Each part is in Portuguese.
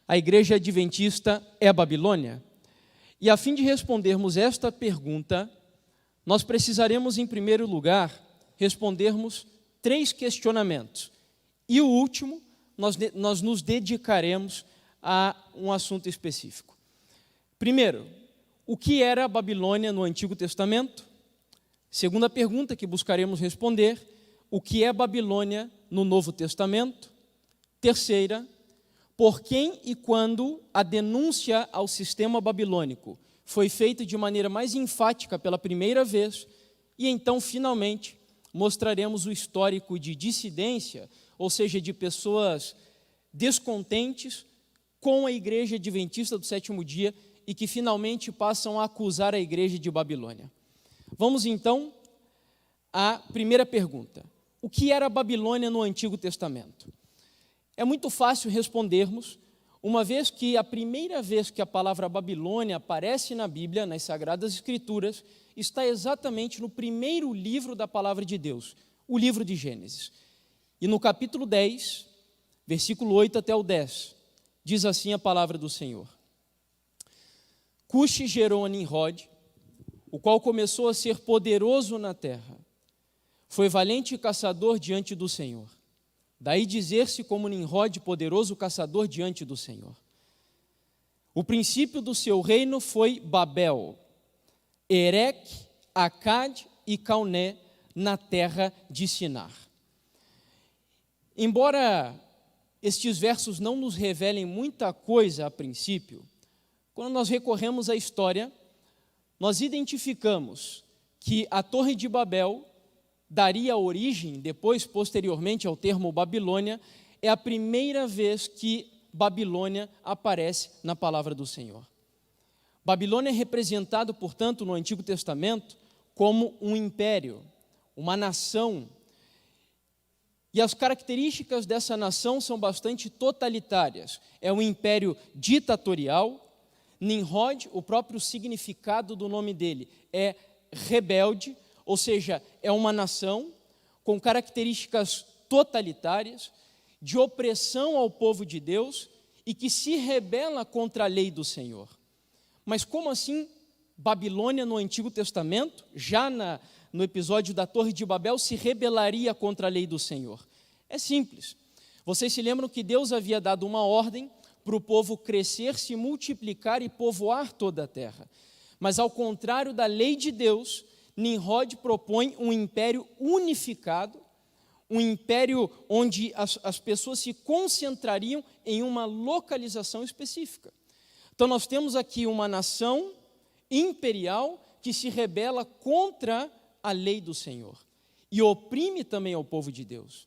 A igreja adventista é a Babilônia? E a fim de respondermos esta pergunta, nós precisaremos, em primeiro lugar, respondermos 3 questionamentos. E o último, nós nos dedicaremos a um assunto específico. Primeiro, o que era a Babilônia no Antigo Testamento? Segunda pergunta que buscaremos responder, o que é Babilônia no Novo Testamento? Terceira, por quem e quando a denúncia ao sistema babilônico foi feita de maneira mais enfática pela primeira vez, e então, finalmente, mostraremos o histórico de dissidência, ou seja, de pessoas descontentes com a igreja adventista do sétimo dia e que finalmente passam a acusar a igreja de Babilônia. Vamos então à primeira pergunta. O que era a Babilônia no Antigo Testamento? É muito fácil respondermos, uma vez que a primeira vez que a palavra Babilônia aparece na Bíblia, nas Sagradas Escrituras, está exatamente no primeiro livro da palavra de Deus, o livro de Gênesis. E no capítulo 10, versículo 8 até o 10, diz assim a palavra do Senhor. Cuxi gerou a Nimrod, o qual começou a ser poderoso na terra. Foi valente caçador diante do Senhor. Daí dizer-se como Nimrod, poderoso caçador diante do Senhor. O princípio do seu reino foi Babel, Erec, Acade e Calné, na terra de Sinar. Embora estes versos não nos revelem muita coisa a princípio, quando nós recorremos à história, nós identificamos que a Torre de Babel daria origem, depois, posteriormente, ao termo Babilônia. É a primeira vez que Babilônia aparece na palavra do Senhor. Babilônia é representado, portanto, no Antigo Testamento, como um império, uma nação. E as características dessa nação são bastante totalitárias. É um império ditatorial. Nimrod, o próprio significado do nome dele, é rebelde, ou seja, é uma nação com características totalitárias, de opressão ao povo de Deus e que se rebela contra a lei do Senhor. Mas como assim Babilônia no Antigo Testamento, já no episódio da Torre de Babel, se rebelaria contra a lei do Senhor? É simples. Vocês se lembram que Deus havia dado uma ordem para o povo crescer, se multiplicar e povoar toda a terra. Mas ao contrário da lei de Deus, Nimrod propõe um império unificado, um império onde as pessoas se concentrariam em uma localização específica. Então nós temos aqui uma nação imperial que se rebela contra a lei do Senhor e oprime também ao povo de Deus.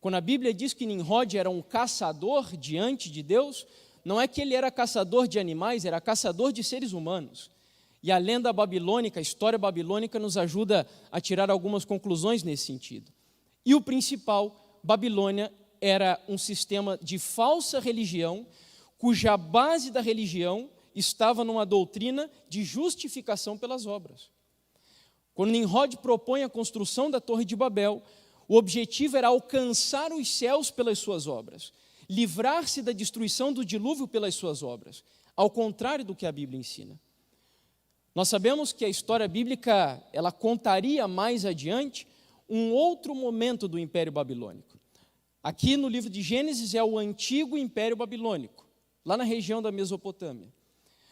Quando a Bíblia diz que Nimrod era um caçador diante de Deus, não é que ele era caçador de animais, era caçador de seres humanos. E a lenda babilônica, a história babilônica nos ajuda a tirar algumas conclusões nesse sentido. E o principal, Babilônia era um sistema de falsa religião, cuja base da religião estava numa doutrina de justificação pelas obras. Quando Nimrod propõe a construção da Torre de Babel, o objetivo era alcançar os céus pelas suas obras, livrar-se da destruição do dilúvio pelas suas obras, ao contrário do que a Bíblia ensina. Nós sabemos que a história bíblica, ela contaria mais adiante um outro momento do Império Babilônico. Aqui no livro de Gênesis é o antigo Império Babilônico, lá na região da Mesopotâmia.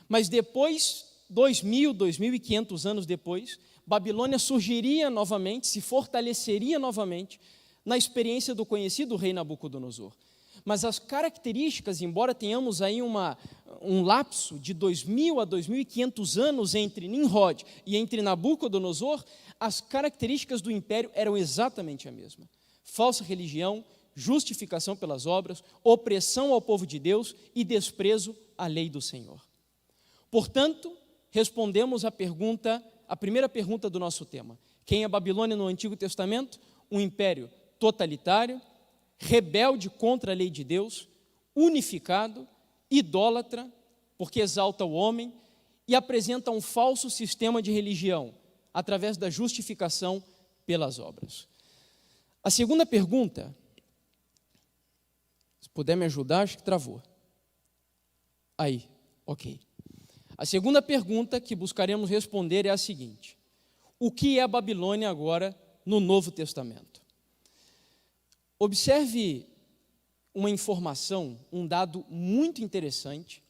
Mas depois, 2.500 anos depois, Babilônia surgiria novamente, se fortaleceria novamente na experiência do conhecido rei Nabucodonosor. Mas as características, embora tenhamos aí um lapso de 2.000 a 2.500 anos entre Nimrod e entre Nabucodonosor, as características do império eram exatamente a mesma. Falsa religião, justificação pelas obras, opressão ao povo de Deus e desprezo à lei do Senhor. Portanto, respondemos a primeira pergunta do nosso tema. Quem é a Babilônia no Antigo Testamento? Um império totalitário, rebelde contra a lei de Deus, unificado, idólatra, porque exalta o homem, e apresenta um falso sistema de religião, através da justificação pelas obras. A segunda pergunta, se puder me ajudar, acho que travou. aí, ok. A segunda pergunta que buscaremos responder é a seguinte: o que é Babilônia agora no Novo Testamento? Observe uma informação, um dado muito interessante,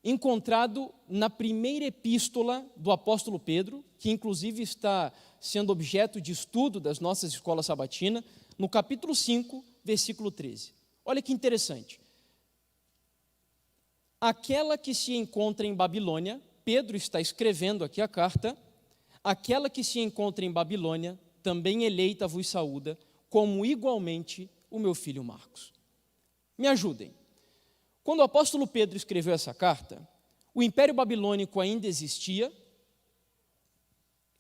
encontrado na primeira epístola do apóstolo Pedro, que inclusive está sendo objeto de estudo das nossas escolas sabatinas, no capítulo 5, versículo 13. Olha que interessante. Aquela que se encontra em Babilônia, Pedro está escrevendo aqui a carta, aquela que se encontra em Babilônia, também eleita vos saúda, como igualmente o meu filho Marcos. Me ajudem. Quando o apóstolo Pedro escreveu essa carta, o Império Babilônico ainda existia.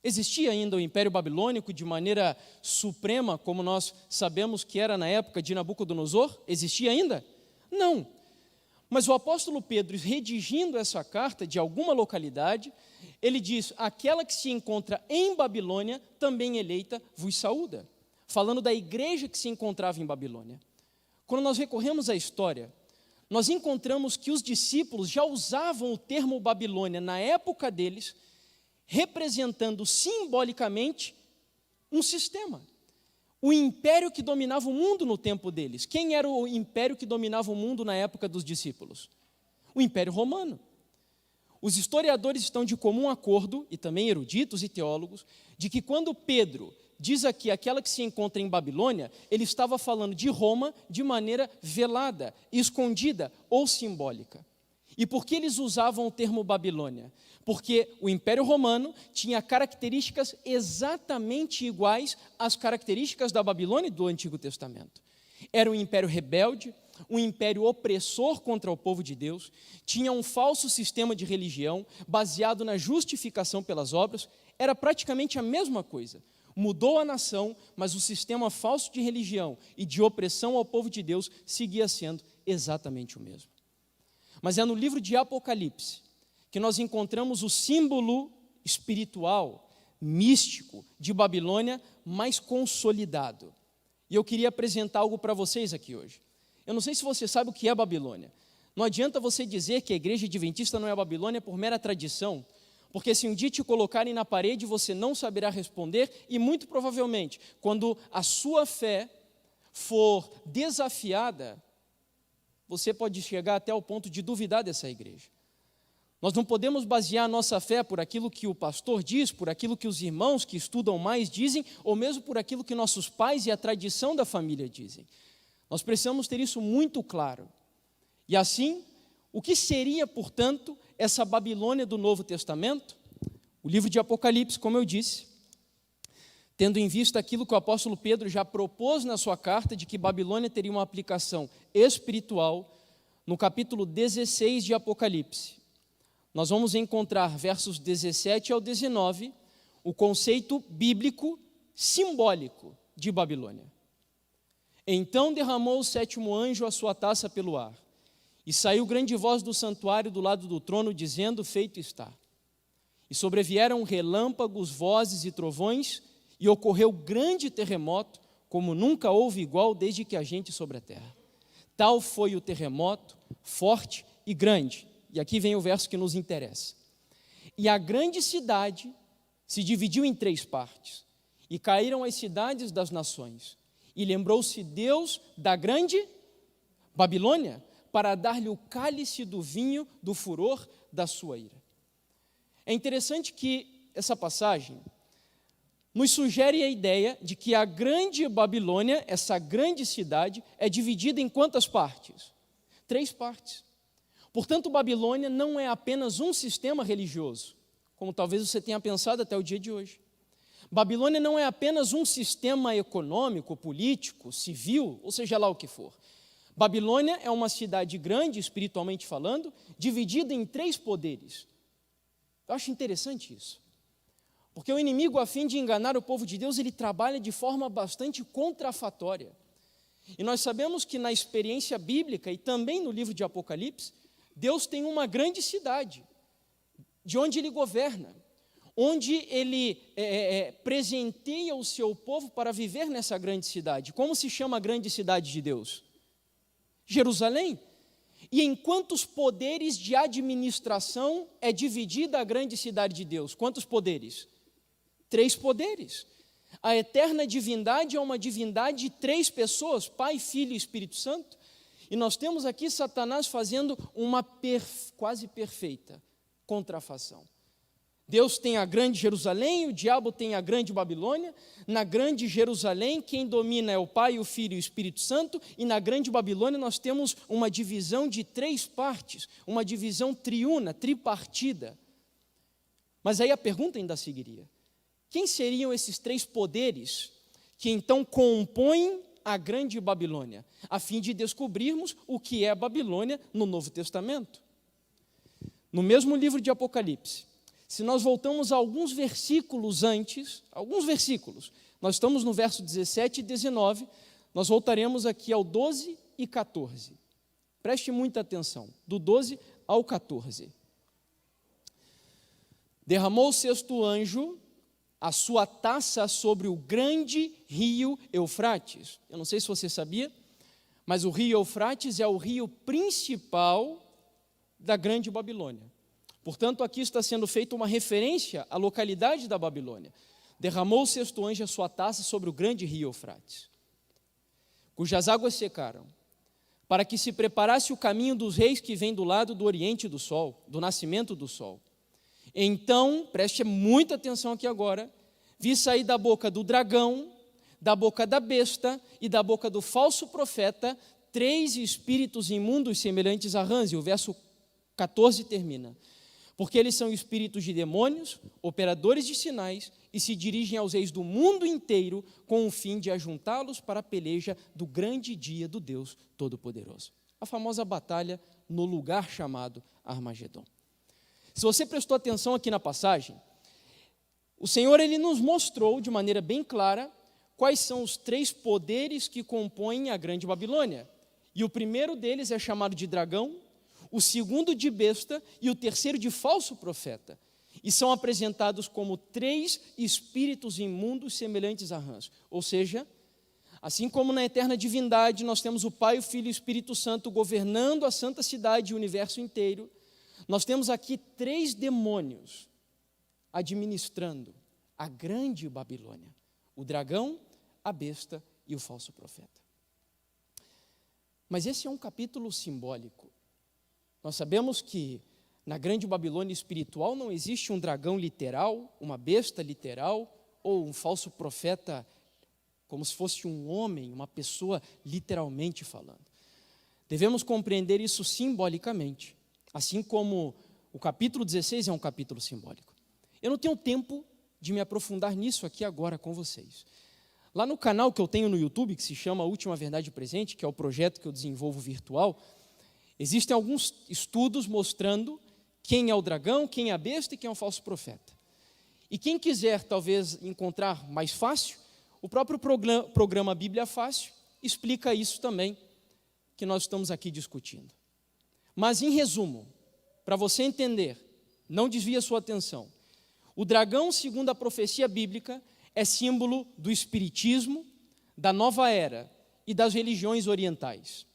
Existia ainda o Império Babilônico de maneira suprema, como nós sabemos que era na época de Nabucodonosor? Existia ainda? Não. Mas o apóstolo Pedro, redigindo essa carta de alguma localidade, ele diz: aquela que se encontra em Babilônia, também eleita, vos saúda. Falando da igreja que se encontrava em Babilônia. Quando nós recorremos à história, nós encontramos que os discípulos já usavam o termo Babilônia na época deles, representando simbolicamente um sistema. O império que dominava o mundo no tempo deles. Quem era o império que dominava o mundo na época dos discípulos? O Império Romano. Os historiadores estão de comum acordo, e também eruditos e teólogos, de que quando Pedro diz aqui aquela que se encontra em Babilônia, ele estava falando de Roma de maneira velada, escondida ou simbólica. E por que eles usavam o termo Babilônia? Porque o Império Romano tinha características exatamente iguais às características da Babilônia do Antigo Testamento. Era um império rebelde, um império opressor contra o povo de Deus, tinha um falso sistema de religião baseado na justificação pelas obras, era praticamente a mesma coisa. Mudou a nação, mas o sistema falso de religião e de opressão ao povo de Deus seguia sendo exatamente o mesmo. Mas é no livro de Apocalipse que nós encontramos o símbolo espiritual, místico de Babilônia mais consolidado. E eu queria apresentar algo para vocês aqui hoje. Eu não sei se você sabe o que é Babilônia. Não adianta você dizer que a igreja adventista não é Babilônia por mera tradição, porque se um dia te colocarem na parede, você não saberá responder e muito provavelmente, quando a sua fé for desafiada, você pode chegar até o ponto de duvidar dessa igreja. Nós não podemos basear a nossa fé por aquilo que o pastor diz, por aquilo que os irmãos que estudam mais dizem, ou mesmo por aquilo que nossos pais e a tradição da família dizem. Nós precisamos ter isso muito claro. E assim, o que seria, portanto, essa Babilônia do Novo Testamento? O livro de Apocalipse, como eu disse, tendo em vista aquilo que o apóstolo Pedro já propôs na sua carta, de que Babilônia teria uma aplicação espiritual, no capítulo 16 de Apocalipse, nós vamos encontrar, versos 17 ao 19, o conceito bíblico simbólico de Babilônia. Então derramou o sétimo anjo a sua taça pelo ar, e saiu grande voz do santuário do lado do trono, dizendo: feito está. E sobrevieram relâmpagos, vozes e trovões, e ocorreu grande terremoto, como nunca houve igual desde que há gente sobre a terra. Tal foi o terremoto, forte e grande. E aqui vem o verso que nos interessa. E a grande cidade se dividiu em 3 partes, e caíram as cidades das nações. E lembrou-se Deus da grande Babilônia, para dar-lhe o cálice do vinho do furor da sua ira. É interessante que essa passagem nos sugere a ideia de que a grande Babilônia, essa grande cidade, é dividida em quantas partes? 3 partes. Portanto, Babilônia não é apenas um sistema religioso, como talvez você tenha pensado até o dia de hoje. Babilônia não é apenas um sistema econômico, político, civil, ou seja lá o que for. Babilônia é uma cidade grande, espiritualmente falando, dividida em 3 poderes. Eu acho interessante isso. Porque o inimigo, a fim de enganar o povo de Deus, ele trabalha de forma bastante contrafatória. E nós sabemos que na experiência bíblica e também no livro de Apocalipse, Deus tem uma grande cidade, de onde Ele governa, onde Ele presenteia o seu povo para viver nessa grande cidade. Como se chama a grande cidade de Deus? Jerusalém. E em quantos poderes de administração é dividida a grande cidade de Deus? Quantos poderes? 3 poderes. A eterna divindade é uma divindade de 3 pessoas, Pai, Filho e Espírito Santo. E nós temos aqui Satanás fazendo uma quase perfeita contrafação. Deus tem a grande Jerusalém, o diabo tem a grande Babilônia. Na grande Jerusalém, quem domina é o Pai, o Filho e o Espírito Santo. E na grande Babilônia nós temos uma divisão de 3 partes, uma divisão triuna, tripartida. Mas aí a pergunta ainda seguiria: quem seriam esses 3 poderes que então compõem a grande Babilônia, a fim de descobrirmos o que é a Babilônia no Novo Testamento? No mesmo livro de Apocalipse, se nós voltamos a alguns versículos antes, nós estamos no verso 17 e 19, nós voltaremos aqui ao 12 e 14. Preste muita atenção, do 12 ao 14. Derramou o 6º anjo a sua taça sobre o grande rio Eufrates. Eu não sei se você sabia, mas o rio Eufrates é o rio principal da grande Babilônia. Portanto, aqui está sendo feita uma referência à localidade da Babilônia. Derramou o 6º anjo a sua taça sobre o grande rio Eufrates, cujas águas secaram, para que se preparasse o caminho dos reis que vêm do lado do oriente do sol, do nascimento do sol. Então, preste muita atenção aqui agora, vi sair da boca do dragão, da boca da besta e da boca do falso profeta 3 espíritos imundos semelhantes a rãs. E o verso 14 termina: porque eles são espíritos de demônios, operadores de sinais, e se dirigem aos reis do mundo inteiro com o fim de ajuntá-los para a peleja do grande dia do Deus Todo-Poderoso. A famosa batalha no lugar chamado Armagedon. Se você prestou atenção aqui na passagem, o Senhor ele nos mostrou de maneira bem clara quais são os 3 poderes que compõem a grande Babilônia. E o primeiro deles é chamado de dragão, o segundo de besta e o terceiro de falso profeta. E são apresentados como 3 espíritos imundos semelhantes a rãs. Ou seja, assim como na eterna divindade nós temos o Pai, o Filho e o Espírito Santo governando a santa cidade e o universo inteiro, nós temos aqui 3 demônios administrando a grande Babilônia: o dragão, a besta e o falso profeta. Mas esse é um capítulo simbólico. Nós sabemos que na grande Babilônia espiritual não existe um dragão literal, uma besta literal, ou um falso profeta como se fosse um homem, uma pessoa literalmente falando. Devemos compreender isso simbolicamente, assim como o capítulo 16 é um capítulo simbólico. Eu não tenho tempo de me aprofundar nisso aqui agora com vocês. Lá no canal que eu tenho no YouTube, que se chama Última Verdade Presente, que é o projeto que eu desenvolvo virtual, existem alguns estudos mostrando quem é o dragão, quem é a besta e quem é o falso profeta. E quem quiser talvez encontrar mais fácil, o próprio programa Bíblia Fácil explica isso também, que nós estamos aqui discutindo. Mas, em resumo, para você entender, não desvie a sua atenção, o dragão, segundo a profecia bíblica, é símbolo do espiritismo, da nova era e das religiões orientais.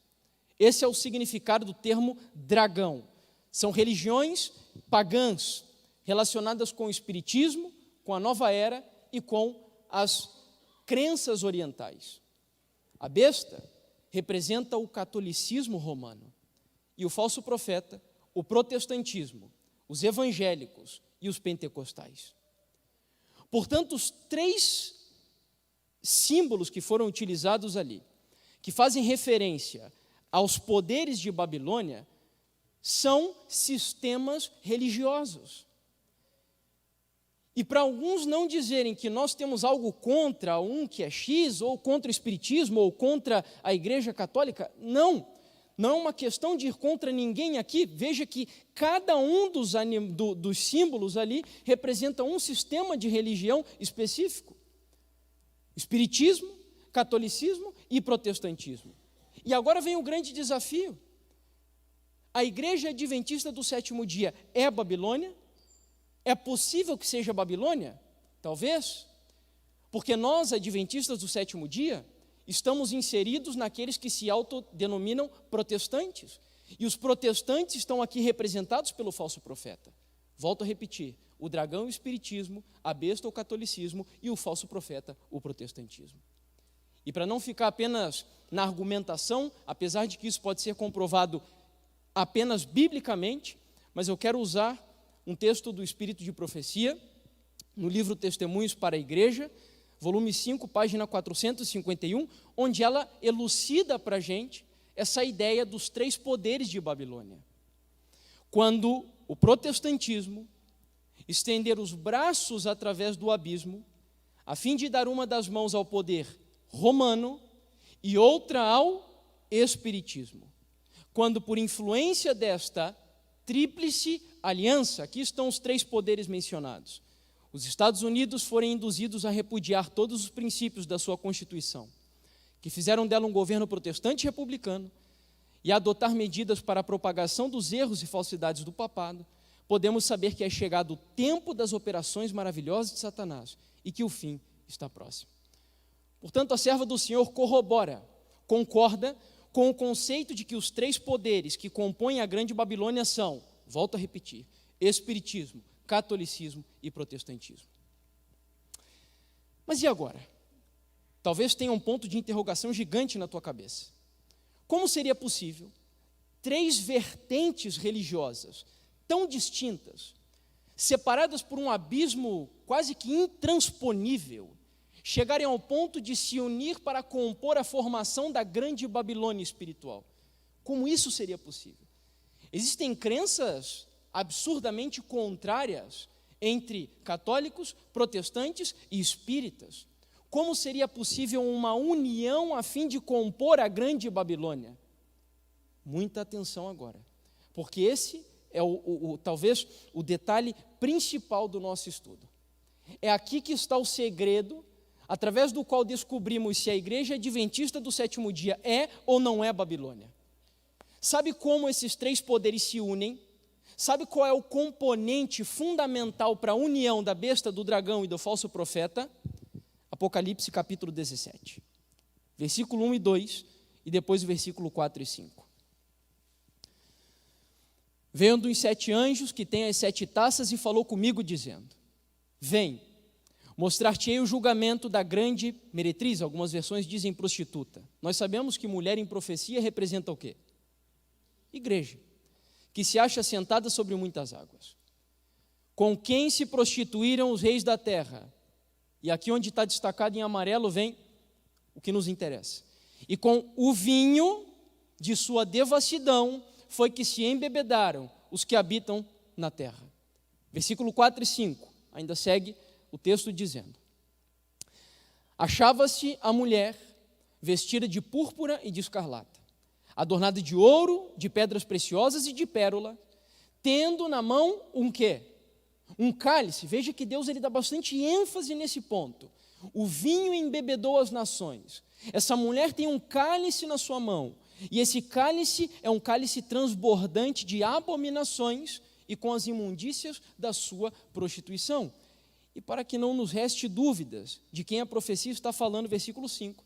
Esse é o significado do termo dragão. São religiões pagãs relacionadas com o espiritismo, com a nova era e com as crenças orientais. A besta representa o catolicismo romano e o falso profeta, o protestantismo, os evangélicos e os pentecostais. Portanto, os 3 símbolos que foram utilizados ali, que fazem referência aos poderes de Babilônia, são sistemas religiosos. E para alguns não dizerem que nós temos algo contra um que é X, ou contra o espiritismo, ou contra a Igreja Católica, não é uma questão de ir contra ninguém aqui. Veja que cada um dos símbolos ali representa um sistema de religião específico: espiritismo, catolicismo e protestantismo. E agora vem o grande desafio. A Igreja Adventista do 7º dia é a Babilônia? É possível que seja a Babilônia? Talvez. Porque nós, adventistas do 7º dia, estamos inseridos naqueles que se autodenominam protestantes. E os protestantes estão aqui representados pelo falso profeta. Volto a repetir, o dragão, o espiritismo, a besta, o catolicismo, e o falso profeta, o protestantismo. E para não ficar apenas na argumentação, apesar de que isso pode ser comprovado apenas biblicamente, mas eu quero usar um texto do Espírito de Profecia, no livro Testemunhos para a Igreja, volume 5, página 451, onde ela elucida para a gente essa ideia dos 3 poderes de Babilônia. Quando o protestantismo estender os braços através do abismo, a fim de dar uma das mãos ao poder romano e outra ao espiritismo. Quando, por influência desta tríplice aliança, aqui estão os 3 poderes mencionados, os Estados Unidos forem induzidos a repudiar todos os princípios da sua Constituição, que fizeram dela um governo protestante republicano, e adotar medidas para a propagação dos erros e falsidades do papado, podemos saber que é chegado o tempo das operações maravilhosas de Satanás e que o fim está próximo. Portanto, a serva do Senhor corrobora, concorda com o conceito de que os 3 poderes que compõem a grande Babilônia são, volto a repetir, espiritismo, catolicismo e protestantismo. Mas e agora? Talvez tenha um ponto de interrogação gigante na tua cabeça. Como seria possível 3 vertentes religiosas tão distintas, separadas por um abismo quase que intransponível, chegarem ao ponto de se unir para compor a formação da grande Babilônia espiritual? Como isso seria possível? Existem crenças absurdamente contrárias entre católicos, protestantes e espíritas. Como seria possível uma união a fim de compor a grande Babilônia? Muita atenção agora, porque esse é talvez o detalhe principal do nosso estudo. É aqui que está o segredo, através do qual descobrimos se a igreja adventista do 7º dia é ou não é Babilônia. Sabe como esses 3 poderes se unem? Sabe qual é o componente fundamental para a união da besta, do dragão e do falso profeta? Apocalipse capítulo 17, versículo 1 e 2, e depois o versículo 4 e 5. Veio um dos 7 anjos que tem as 7 taças e falou comigo dizendo: vem, mostrar-te-ei o julgamento da grande meretriz. Algumas versões dizem prostituta. Nós sabemos que mulher em profecia representa o quê? Igreja, que se acha sentada sobre muitas águas. Com quem se prostituíram os reis da terra? E aqui onde está destacado em amarelo vem o que nos interessa. E com o vinho de sua devassidão foi que se embebedaram os que habitam na terra. Versículo 4 e 5, ainda segue o texto dizendo: achava-se a mulher vestida de púrpura e de escarlata, adornada de ouro, de pedras preciosas e de pérola, tendo na mão um quê? Um cálice. Veja que Deus ele dá bastante ênfase nesse ponto. O vinho embebedou as nações. Essa mulher tem um cálice na sua mão, e esse cálice é um cálice transbordante de abominações e com as imundícias da sua prostituição. E para que não nos reste dúvidas de quem a profecia está falando, versículo 5,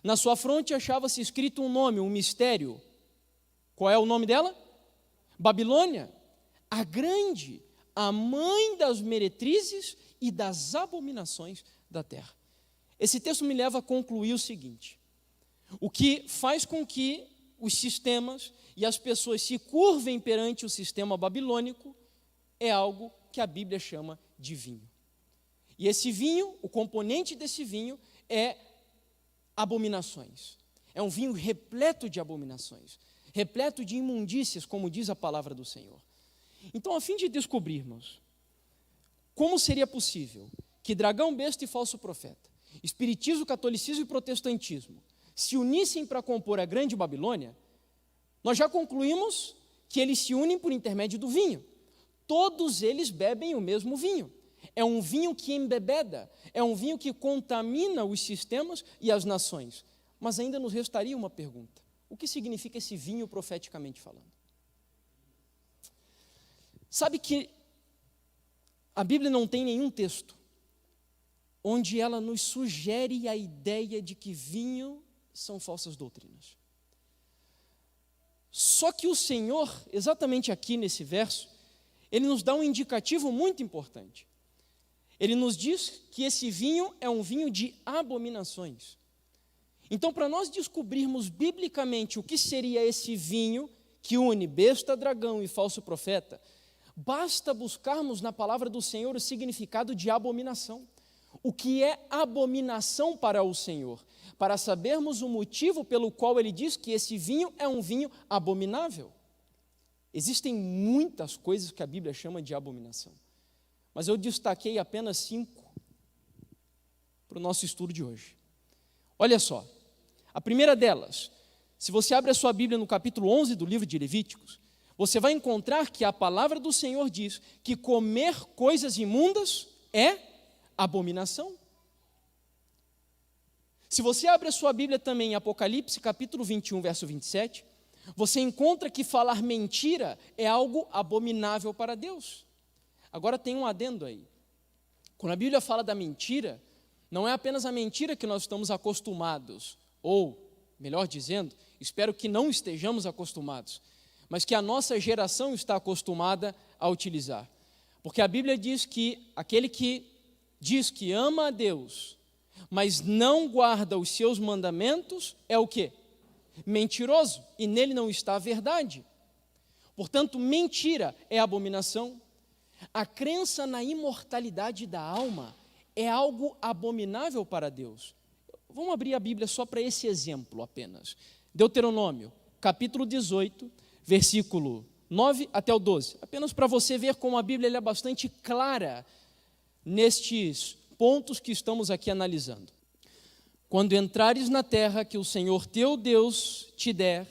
na sua fronte achava-se escrito um nome, um mistério. Qual é o nome dela? Babilônia, a grande, a mãe das meretrizes e das abominações da terra. Esse texto me leva a concluir o seguinte: o que faz com que os sistemas e as pessoas se curvem perante o sistema babilônico é algo que a Bíblia chama de vinho. E esse vinho, o componente desse vinho é abominações. É um vinho repleto de abominações, repleto de imundícias, como diz a palavra do Senhor. Então, a fim de descobrirmos como seria possível que dragão, besta e falso profeta, espiritismo, catolicismo e protestantismo se unissem para compor a grande Babilônia, nós já concluímos que eles se unem por intermédio do vinho. Todos eles bebem o mesmo vinho. É um vinho que embebeda, é um vinho que contamina os sistemas e as nações. Mas ainda nos restaria uma pergunta: o que significa esse vinho profeticamente falando? Sabe que a Bíblia não tem nenhum texto onde ela nos sugere a ideia de que vinho são falsas doutrinas. Só que o Senhor, exatamente aqui nesse verso, ele nos dá um indicativo muito importante. Ele nos diz que esse vinho é um vinho de abominações. Então, para nós descobrirmos biblicamente o que seria esse vinho que une besta, dragão e falso profeta, basta buscarmos na palavra do Senhor o significado de abominação. O que é abominação para o Senhor? Para sabermos o motivo pelo qual ele diz que esse vinho é um vinho abominável. Existem muitas coisas que a Bíblia chama de abominação, mas eu destaquei apenas 5 para o nosso estudo de hoje. Olha só, a primeira delas, se você abre a sua Bíblia no capítulo 11 do livro de Levíticos, você vai encontrar que a palavra do Senhor diz que comer coisas imundas é abominação. Se você abre a sua Bíblia também em Apocalipse, capítulo 21, verso 27, você encontra que falar mentira é algo abominável para Deus. Agora tem um adendo aí. Quando a Bíblia fala da mentira, não é apenas a mentira que nós estamos acostumados, ou, melhor dizendo, espero que não estejamos acostumados, mas que a nossa geração está acostumada a utilizar. Porque a Bíblia diz que aquele que diz que ama a Deus, mas não guarda os seus mandamentos, é o quê? Mentiroso, e nele não está a verdade. Portanto, mentira é abominação. A crença na imortalidade da alma é algo abominável para Deus. Vamos abrir a Bíblia só para esse exemplo apenas. Deuteronômio, capítulo 18, versículo 9 até o 12. Apenas para você ver como a Bíblia é bastante clara nestes pontos que estamos aqui analisando. Quando entrares na terra que o Senhor teu Deus te der,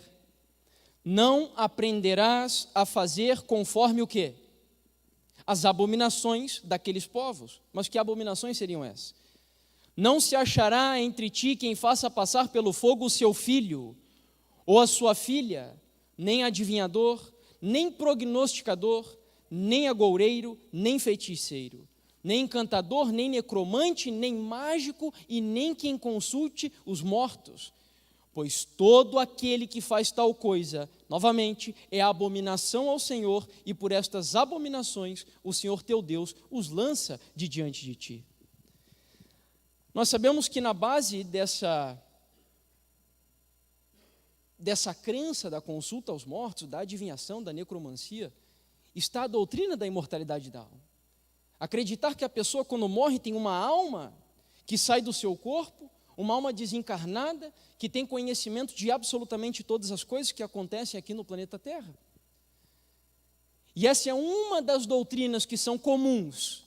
não aprenderás a fazer conforme o quê? As abominações daqueles povos. Mas que abominações seriam essas? Não se achará entre ti quem faça passar pelo fogo o seu filho, ou a sua filha, nem adivinhador, nem prognosticador, nem agoureiro, nem feiticeiro, nem encantador, nem necromante, nem mágico, e nem quem consulte os mortos. Pois todo aquele que faz tal coisa, novamente, é abominação ao Senhor, e por estas abominações o Senhor teu Deus os lança de diante de ti. Nós sabemos que na base dessa crença da consulta aos mortos, da adivinhação, da necromancia, está a doutrina da imortalidade da alma. Acreditar que a pessoa, quando morre, tem uma alma que sai do seu corpo, uma alma desencarnada, que tem conhecimento de absolutamente todas as coisas que acontecem aqui no planeta Terra. E essa é uma das doutrinas que são comuns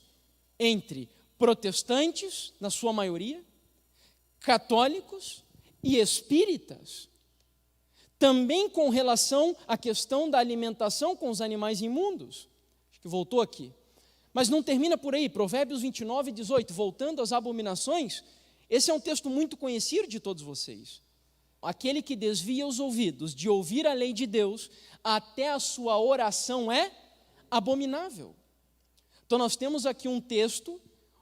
entre protestantes, na sua maioria, católicos e espíritas. Também com relação à questão da alimentação com os animais imundos. Acho que voltou aqui. Mas não termina por aí. Provérbios 29, 18, voltando às abominações, esse é um texto muito conhecido de todos vocês. Aquele que desvia os ouvidos de ouvir a lei de Deus, até a sua oração é abominável. Então nós temos aqui um texto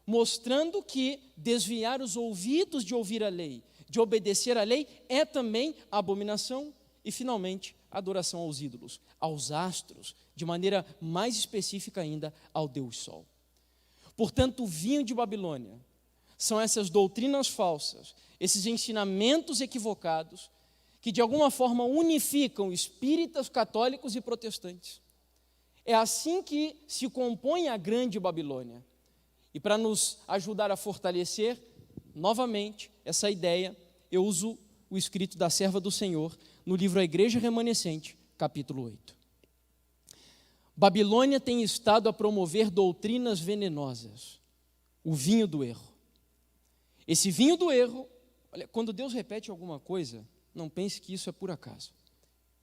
mostrando que desviar os ouvidos de ouvir a lei, de obedecer a lei, é também abominação. E finalmente, adoração aos ídolos, aos astros, de maneira mais específica ainda, ao Deus Sol. Portanto, o vinho de Babilônia são essas doutrinas falsas, esses ensinamentos equivocados, que de alguma forma unificam espíritas, católicos e protestantes. É assim que se compõe a grande Babilônia. E para nos ajudar a fortalecer, novamente, essa ideia, eu uso o escrito da serva do Senhor, no livro A Igreja Remanescente, capítulo 8. Babilônia tem estado a promover doutrinas venenosas, o vinho do erro. Esse vinho do erro, olha, quando Deus repete alguma coisa, não pense que isso é por acaso,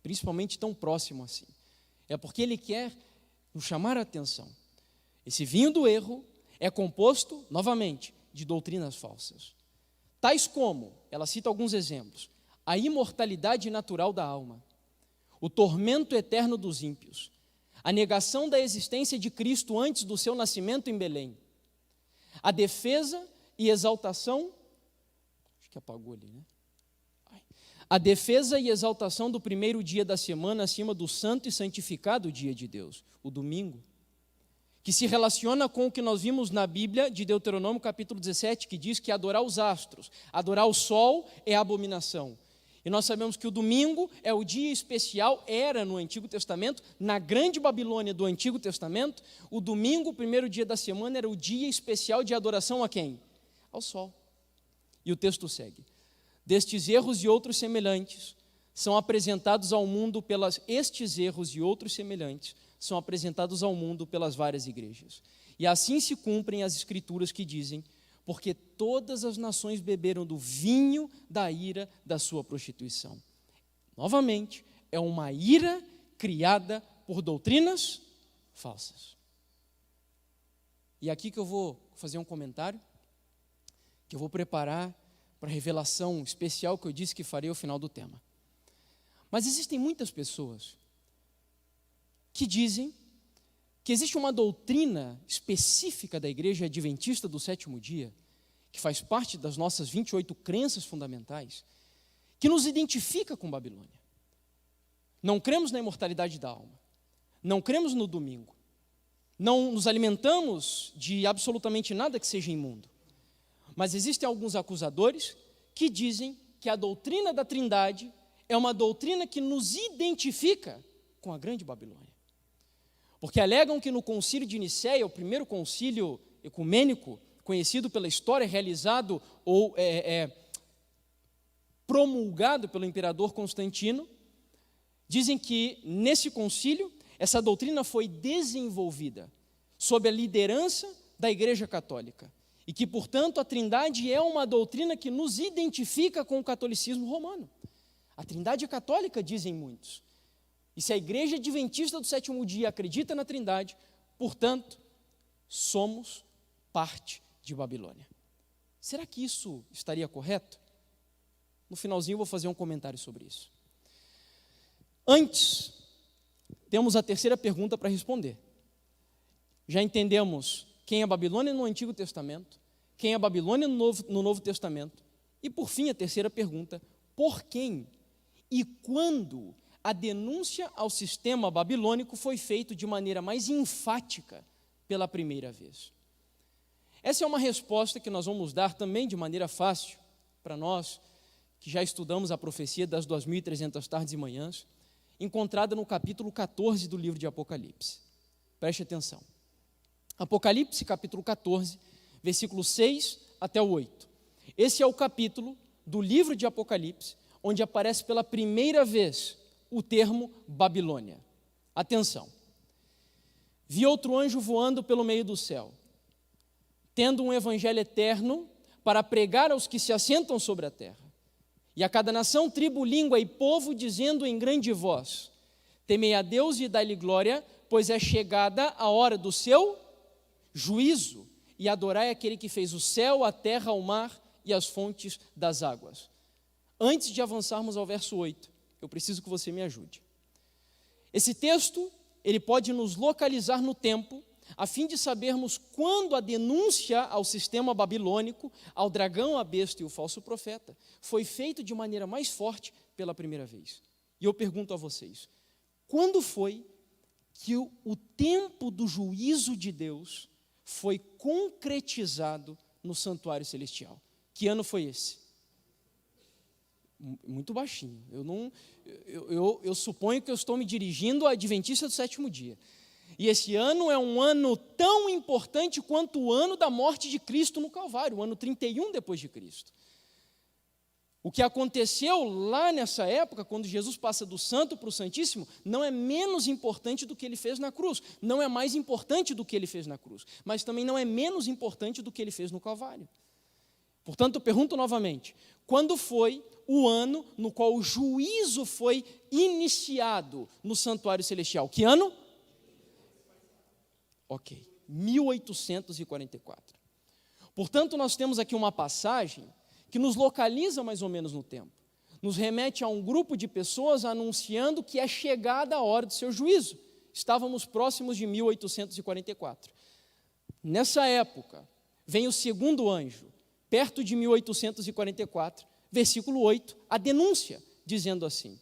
principalmente tão próximo assim. É porque Ele quer nos chamar a atenção. Esse vinho do erro é composto, novamente, de doutrinas falsas. Tais como, ela cita alguns exemplos, a imortalidade natural da alma, o tormento eterno dos ímpios, a negação da existência de Cristo antes do seu nascimento em Belém, a defesa e exaltação, acho que apagou ali, né? a defesa e exaltação do primeiro dia da semana acima do santo e santificado dia de Deus, o domingo, que se relaciona com o que nós vimos na Bíblia de Deuteronômio capítulo 17, que diz que adorar os astros, adorar o sol é abominação. E nós sabemos que o domingo é o dia especial, era no Antigo Testamento, na grande Babilônia do Antigo Testamento, o domingo, o primeiro dia da semana, era o dia especial de adoração a quem? Ao sol. E o texto segue. Destes erros e outros semelhantes são apresentados ao mundo estes erros e outros semelhantes são apresentados ao mundo pelas várias igrejas. E assim se cumprem as escrituras que dizem: porque todas as nações beberam do vinho da ira da sua prostituição. Novamente, é uma ira criada por doutrinas falsas. E aqui que eu vou fazer um comentário, que eu vou preparar para a revelação especial que eu disse que farei ao final do tema. Mas existem muitas pessoas que dizem que existe uma doutrina específica da Igreja Adventista do Sétimo Dia, que faz parte das nossas 28 crenças fundamentais, que nos identifica com Babilônia. Não cremos na imortalidade da alma, não cremos no domingo, não nos alimentamos de absolutamente nada que seja imundo. Mas existem alguns acusadores que dizem que a doutrina da Trindade é uma doutrina que nos identifica com a grande Babilônia. Porque alegam que no concílio de Nicéia, o primeiro concílio ecumênico, conhecido pela história, realizado ou promulgado pelo imperador Constantino, dizem que nesse concílio, essa doutrina foi desenvolvida sob a liderança da Igreja Católica. E que, portanto, a Trindade é uma doutrina que nos identifica com o catolicismo romano. A Trindade é católica, dizem muitos. E se a Igreja Adventista do Sétimo Dia acredita na Trindade, portanto, somos parte de Babilônia. Será que isso estaria correto? No finalzinho eu vou fazer um comentário sobre isso. Antes, temos a terceira pergunta para responder. Já entendemos quem é Babilônia no Antigo Testamento, quem é Babilônia no Novo Testamento, e por fim a terceira pergunta: por quem e quando a denúncia ao sistema babilônico foi feita de maneira mais enfática pela primeira vez? Essa é uma resposta que nós vamos dar também de maneira fácil para nós, que já estudamos a profecia das 2.300 tardes e manhãs, encontrada no capítulo 14 do livro de Apocalipse. Preste atenção. Apocalipse, capítulo 14, versículos 6 até o 8. Esse é o capítulo do livro de Apocalipse, onde aparece pela primeira vez o termo Babilônia. Atenção. Vi outro anjo voando pelo meio do céu, tendo um evangelho eterno para pregar aos que se assentam sobre a terra, e a cada nação, tribo, língua e povo, dizendo em grande voz: temei a Deus e dai-lhe glória, pois é chegada a hora do seu juízo, e adorai aquele que fez o céu, a terra, o mar e as fontes das águas. Antes de avançarmos ao verso 8, eu preciso que você me ajude. Esse texto, ele pode nos localizar no tempo, a fim de sabermos quando a denúncia ao sistema babilônico, ao dragão, a besta e o falso profeta, foi feita de maneira mais forte pela primeira vez. E eu pergunto a vocês: quando foi que o tempo do juízo de Deus foi concretizado no santuário celestial? Que ano foi esse? Muito baixinho. Eu suponho que eu estou me dirigindo à Adventista do Sétimo Dia. E esse ano é um ano tão importante quanto o ano da morte de Cristo no Calvário, o ano 31 depois de Cristo. O que aconteceu lá nessa época, quando Jesus passa do santo para o santíssimo, não é menos importante do que ele fez na cruz, não é mais importante do que ele fez na cruz, mas também não é menos importante do que ele fez no Calvário. Portanto, eu pergunto novamente: quando foi o ano no qual o juízo foi iniciado no santuário celestial? Que ano? Ok, 1844. Portanto, nós temos aqui uma passagem que nos localiza mais ou menos no tempo. Nos remete a um grupo de pessoas anunciando que é chegada a hora do seu juízo. Estávamos próximos de 1844. Nessa época, vem o segundo anjo, perto de 1844, versículo 8, a denúncia dizendo assim: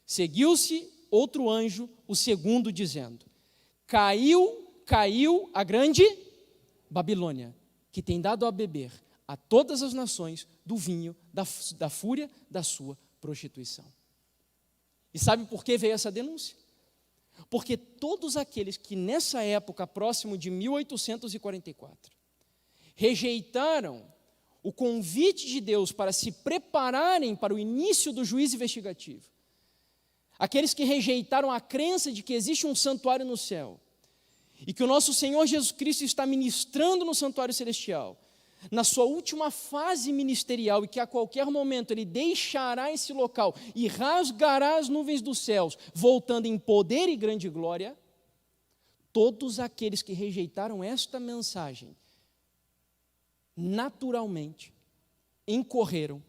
seguiu-se outro anjo, o segundo, dizendo: caiu a grande Babilônia, que tem dado a beber a todas as nações do vinho da fúria da sua prostituição. E sabe por que veio essa denúncia? Porque todos aqueles que nessa época, próximo de 1844, rejeitaram o convite de Deus para se prepararem para o início do juízo investigativo, aqueles que rejeitaram a crença de que existe um santuário no céu, e que o nosso Senhor Jesus Cristo está ministrando no santuário celestial, na sua última fase ministerial, e que a qualquer momento Ele deixará esse local e rasgará as nuvens dos céus, voltando em poder e grande glória, todos aqueles que rejeitaram esta mensagem, naturalmente, incorreram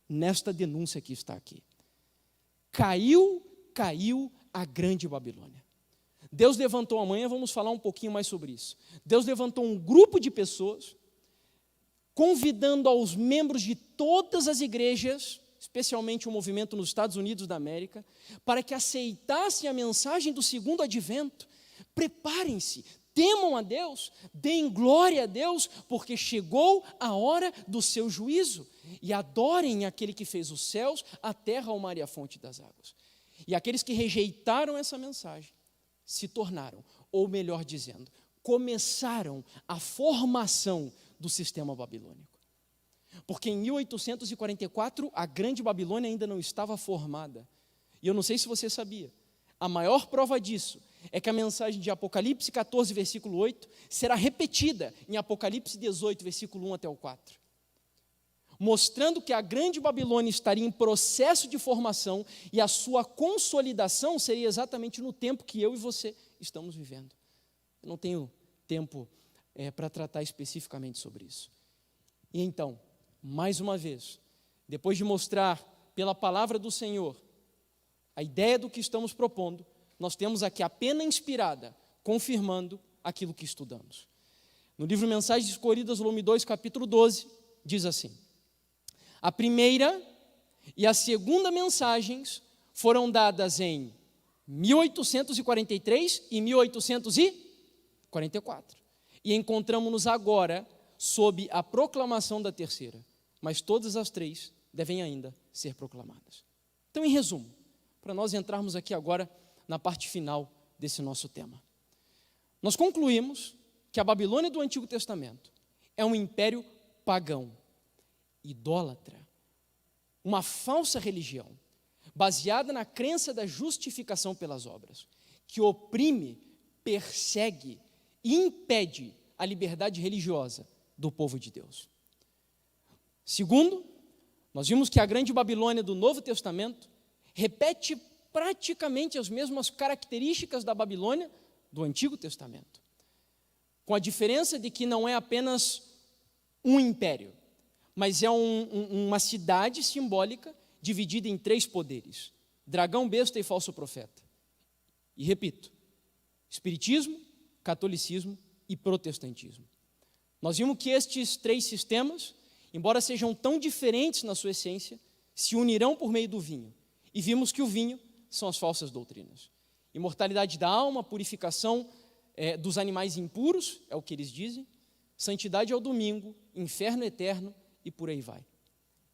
nesta denúncia que está aqui. Caiu a grande Babilônia. Deus levantou, amanhã vamos falar um pouquinho mais sobre isso. Deus levantou um grupo de pessoas, convidando aos membros de todas as igrejas, especialmente o movimento nos Estados Unidos da América, para que aceitassem a mensagem do segundo advento. Preparem-se, temam a Deus, deem glória a Deus, porque chegou a hora do seu juízo, e adorem aquele que fez os céus, a terra, o mar e a fonte das águas. E aqueles que rejeitaram essa mensagem se tornaram, ou melhor dizendo, começaram a formação do sistema babilônico. Porque em 1844 a grande Babilônia ainda não estava formada. E eu não sei se você sabia, a maior prova disso é que a mensagem de Apocalipse 14, versículo 8, será repetida em Apocalipse 18, versículo 1 até o 4. Mostrando que a grande Babilônia estaria em processo de formação e a sua consolidação seria exatamente no tempo que eu e você estamos vivendo. Eu não tenho tempo para tratar especificamente sobre isso. E então, mais uma vez, depois de mostrar pela palavra do Senhor a ideia do que estamos propondo, nós temos aqui a pena inspirada, confirmando aquilo que estudamos. No livro Mensagens Escolhidas, volume 2, capítulo 12, diz assim: a primeira e a segunda mensagens foram dadas em 1843 e 1844. E encontramos-nos agora sob a proclamação da terceira, mas todas as três devem ainda ser proclamadas. Então, em resumo, para nós entrarmos aqui agora na parte final desse nosso tema, nós concluímos que a Babilônia do Antigo Testamento é um império pagão, idólatra, uma falsa religião, baseada na crença da justificação pelas obras, que oprime, persegue e impede a liberdade religiosa do povo de Deus. Segundo, nós vimos que a grande Babilônia do Novo Testamento repete praticamente as mesmas características da Babilônia do Antigo Testamento, com a diferença de que não é apenas um império, mas é uma cidade simbólica dividida em três poderes: dragão, besta e falso profeta. E repito, espiritismo, catolicismo e protestantismo. Nós vimos que estes três sistemas, embora sejam tão diferentes na sua essência, se unirão por meio do vinho. E vimos que o vinho são as falsas doutrinas. Imortalidade da alma, purificação dos animais impuros, é o que eles dizem, santidade ao domingo, inferno eterno e por aí vai.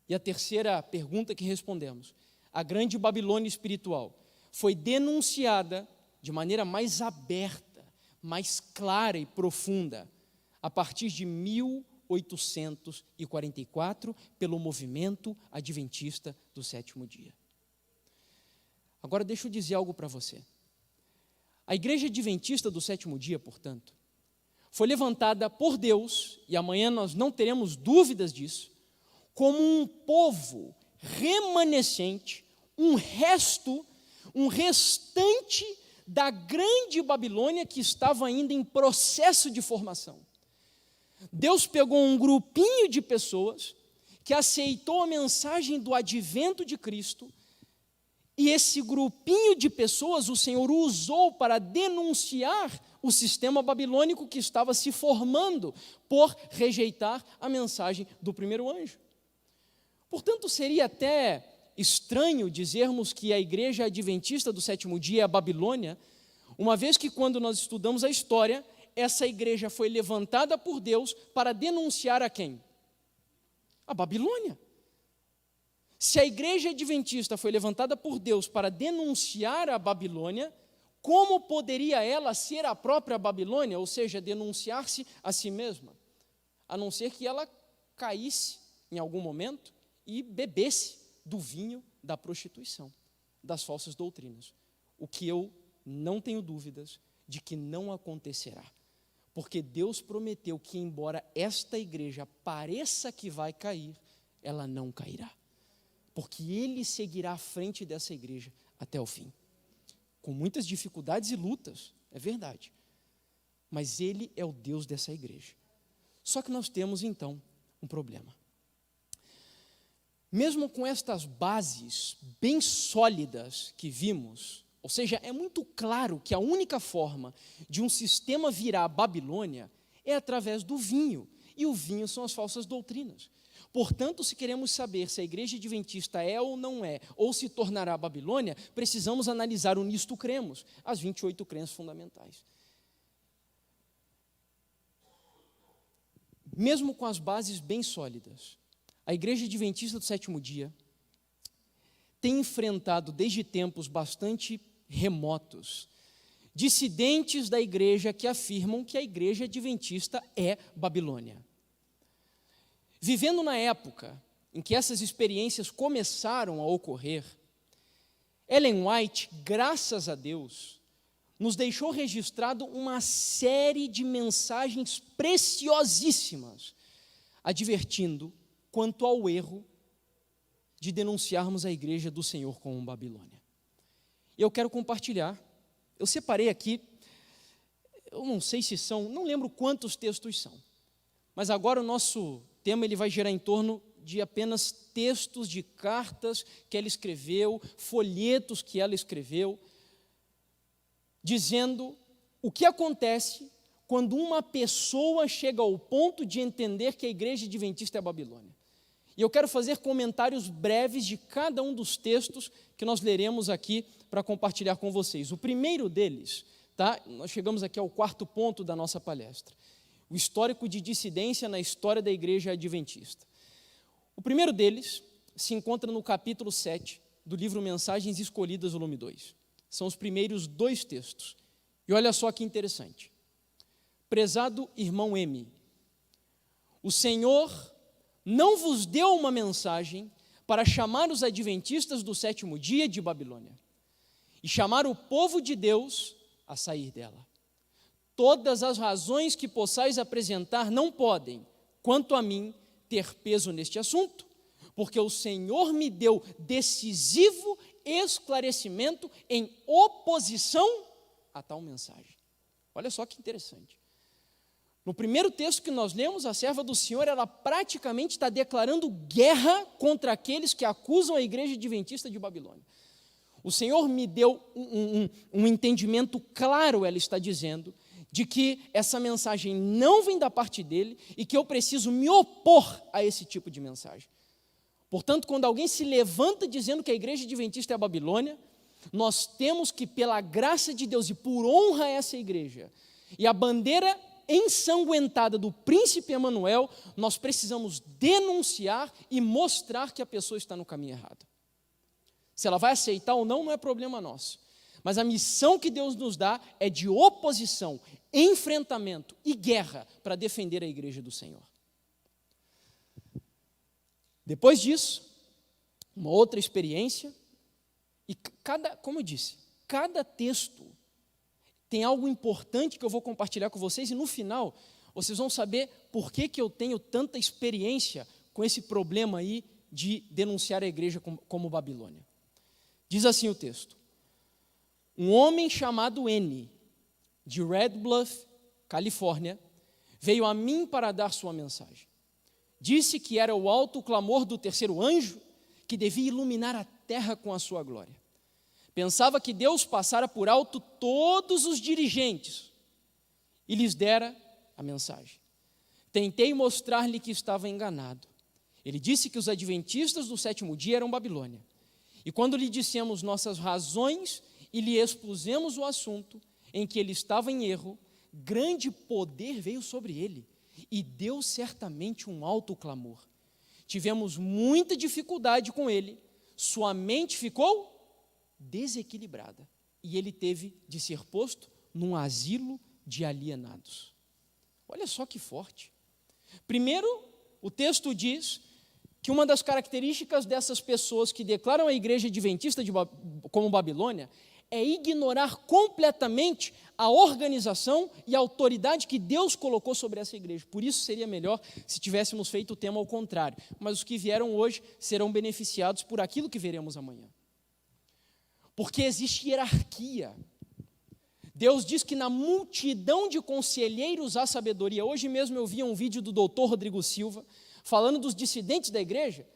E a terceira pergunta que respondemos: a grande Babilônia espiritual foi denunciada de maneira mais aberta, mais clara e profunda, a partir de 1844, pelo movimento adventista do sétimo dia. Agora deixa eu dizer algo para você. A igreja adventista do sétimo dia, portanto, foi levantada por Deus, e amanhã nós não teremos dúvidas disso, como um povo remanescente, um restante da grande Babilônia que estava ainda em processo de formação. Deus pegou um grupinho de pessoas que aceitou a mensagem do advento de Cristo, e esse grupinho de pessoas o Senhor usou para denunciar o sistema babilônico que estava se formando por rejeitar a mensagem do primeiro anjo. Portanto, seria até estranho dizermos que a igreja adventista do sétimo dia é a Babilônia, uma vez que quando nós estudamos a história, essa igreja foi levantada por Deus para denunciar a quem? A Babilônia. Se a igreja adventista foi levantada por Deus para denunciar a Babilônia, como poderia ela ser a própria Babilônia, ou seja, denunciar-se a si mesma? A não ser que ela caísse em algum momento e bebesse do vinho da prostituição, das falsas doutrinas. O que eu não tenho dúvidas de que não acontecerá. Porque Deus prometeu que, embora esta igreja pareça que vai cair, ela não cairá. Porque Ele seguirá à frente dessa igreja até o fim. Com muitas dificuldades e lutas, é verdade. Mas Ele é o Deus dessa igreja. Só que nós temos, então, um problema. Mesmo com estas bases bem sólidas que vimos, ou seja, é muito claro que a única forma de um sistema virar a Babilônia é através do vinho, e o vinho são as falsas doutrinas. Portanto, se queremos saber se a igreja adventista é ou não é, ou se tornará a Babilônia, precisamos analisar o nisto cremos, as 28 crenças fundamentais. Mesmo com as bases bem sólidas, a igreja adventista do sétimo dia tem enfrentado desde tempos bastante remotos dissidentes da igreja que afirmam que a igreja adventista é Babilônia. Vivendo na época em que essas experiências começaram a ocorrer, Ellen White, graças a Deus, nos deixou registrado uma série de mensagens preciosíssimas, advertindo quanto ao erro de denunciarmos a igreja do Senhor como Babilônia. Eu quero compartilhar, eu separei aqui, eu não sei se são, não lembro quantos textos são, mas agora o nosso tema ele vai girar em torno de apenas textos de cartas que ela escreveu, folhetos que ela escreveu, dizendo o que acontece quando uma pessoa chega ao ponto de entender que a igreja adventista é a Babilônia. E eu quero fazer comentários breves de cada um dos textos que nós leremos aqui para compartilhar com vocês. O primeiro deles, tá? Nós chegamos aqui ao quarto ponto da nossa palestra. O histórico de dissidência na história da igreja adventista. O primeiro deles se encontra no capítulo 7 do livro Mensagens Escolhidas, volume 2. São os primeiros 2 textos. E olha só que interessante. Prezado irmão M, o Senhor não vos deu uma mensagem para chamar os adventistas do sétimo dia de Babilônia e chamar o povo de Deus a sair dela. Todas as razões que possais apresentar não podem, quanto a mim, ter peso neste assunto, porque o Senhor me deu decisivo esclarecimento em oposição a tal mensagem. Olha só que interessante. No primeiro texto que nós lemos, a serva do Senhor, ela praticamente está declarando guerra contra aqueles que acusam a igreja adventista de Babilônia. O Senhor me deu um entendimento claro, ela está dizendo, de que essa mensagem não vem da parte dele e que eu preciso me opor a esse tipo de mensagem. Portanto, quando alguém se levanta dizendo que a igreja adventista é a Babilônia, nós temos que, pela graça de Deus e por honra a essa igreja, e a bandeira ensanguentada do príncipe Emanuel, nós precisamos denunciar e mostrar que a pessoa está no caminho errado. Se ela vai aceitar ou não, não é problema nosso. Mas a missão que Deus nos dá é de oposição, enfrentamento e guerra para defender a igreja do Senhor. Depois disso, uma outra experiência, e como eu disse, cada texto tem algo importante que eu vou compartilhar com vocês, e no final, vocês vão saber por que eu tenho tanta experiência com esse problema aí de denunciar a igreja como Babilônia. Diz assim o texto: um homem chamado N, de Red Bluff, Califórnia, veio a mim para dar sua mensagem. Disse que era o alto clamor do terceiro anjo que devia iluminar a terra com a sua glória. Pensava que Deus passara por alto todos os dirigentes e lhes dera a mensagem. Tentei mostrar-lhe que estava enganado. Ele disse que os adventistas do sétimo dia eram Babilônia E quando lhe dissemos nossas razões e lhe expusemos o assunto em que ele estava em erro, grande poder veio sobre ele e deu certamente um alto clamor. Tivemos muita dificuldade com ele, sua mente ficou desequilibrada e ele teve de ser posto num asilo de alienados. Olha só que forte. Primeiro, o texto diz que uma das características dessas pessoas que declaram a igreja adventista como Babilônia é ignorar completamente a organização e a autoridade que Deus colocou sobre essa igreja. Por isso seria melhor se tivéssemos feito o tema ao contrário. Mas os que vieram hoje serão beneficiados por aquilo que veremos amanhã. Porque existe hierarquia. Deus diz que na multidão de conselheiros há sabedoria. Hoje mesmo eu vi um vídeo do Dr. Rodrigo Silva, falando dos dissidentes da igreja.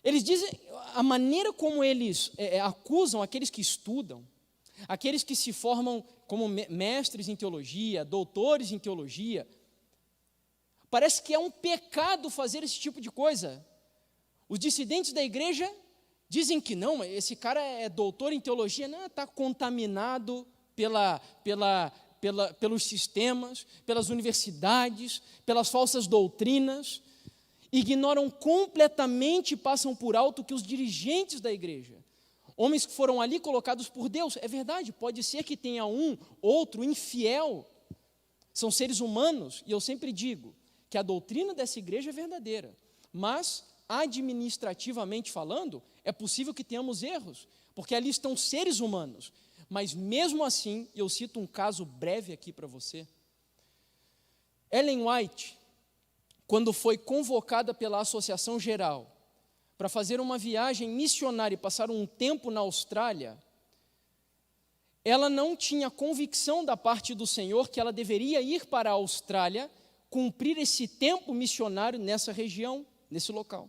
Eles dizem, a maneira como eles acusam aqueles que estudam, aqueles que se formam como mestres em teologia, doutores em teologia, parece que é um pecado fazer esse tipo de coisa. Os dissidentes da igreja dizem que não, esse cara é doutor em teologia, não, está contaminado pelos sistemas, pelas universidades, pelas falsas doutrinas, ignoram completamente e passam por alto que os dirigentes da igreja, homens que foram ali colocados por Deus, é verdade, pode ser que tenha outro infiel, são seres humanos, e eu sempre digo que a doutrina dessa igreja é verdadeira, mas administrativamente falando, é possível que tenhamos erros, porque ali estão seres humanos, mas mesmo assim, eu cito um caso breve aqui para você. Ellen White, quando foi convocada pela Associação Geral para fazer uma viagem missionária e passar um tempo na Austrália, ela não tinha convicção da parte do Senhor que ela deveria ir para a Austrália, cumprir esse tempo missionário nessa região, nesse local.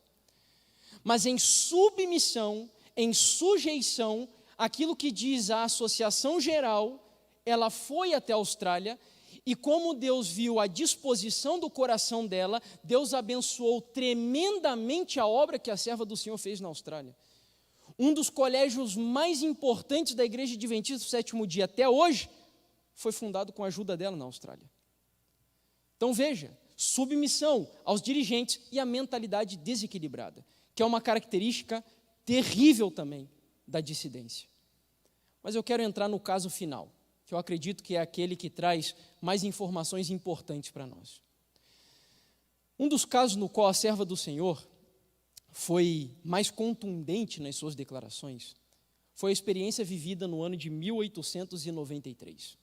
Mas em submissão, em sujeição, aquilo que diz a Associação Geral, ela foi até a Austrália, e como Deus viu a disposição do coração dela, Deus abençoou tremendamente a obra que a serva do Senhor fez na Austrália. Um dos colégios mais importantes da Igreja Adventista do Sétimo Dia até hoje, foi fundado com a ajuda dela na Austrália. Então veja, submissão aos dirigentes e a mentalidade desequilibrada, que é uma característica terrível também da dissidência. Mas eu quero entrar no caso final, que eu acredito que é aquele que traz mais informações importantes para nós. Um dos casos no qual a serva do Senhor foi mais contundente nas suas declarações foi a experiência vivida no ano de 1893,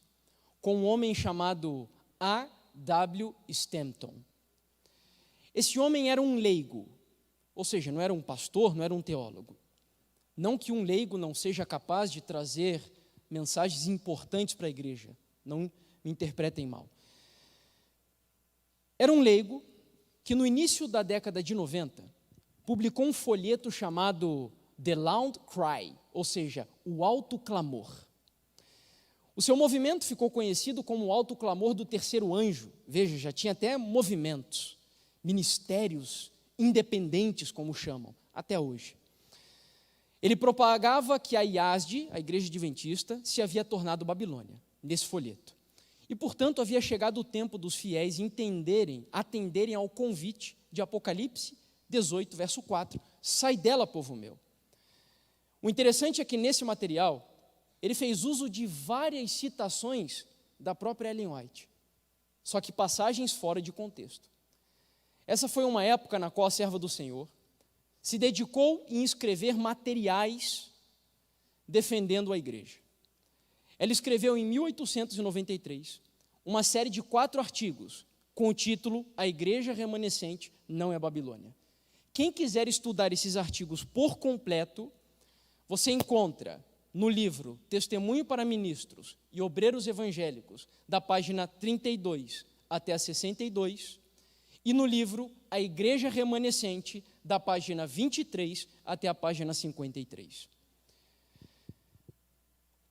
com um homem chamado A. W. Stanton. Esse homem era um leigo, ou seja, não era um pastor, não era um teólogo. Não que um leigo não seja capaz de trazer mensagens importantes para a igreja, não me interpretem mal. Era um leigo que no início da década de 90, publicou um folheto chamado The Loud Cry, ou seja, o alto clamor. O seu movimento ficou conhecido como o alto clamor do terceiro anjo. Veja, já tinha até movimentos, ministérios independentes, como chamam, até hoje. Ele propagava que a IASD, a Igreja Adventista, se havia tornado Babilônia, nesse folheto. E, portanto, havia chegado o tempo dos fiéis atenderem ao convite de Apocalipse 18, verso 4, sai dela, povo meu. O interessante é que nesse material, ele fez uso de várias citações da própria Ellen White, só que passagens fora de contexto. Essa foi uma época na qual a serva do Senhor se dedicou em escrever materiais defendendo a igreja. Ela escreveu em 1893 uma série de 4 artigos com o título A Igreja Remanescente Não é Babilônia. Quem quiser estudar esses artigos por completo, você encontra no livro Testemunho para Ministros e Obreiros Evangélicos, da página 32 até a 62, e no livro A Igreja Remanescente, da página 23 até a página 53.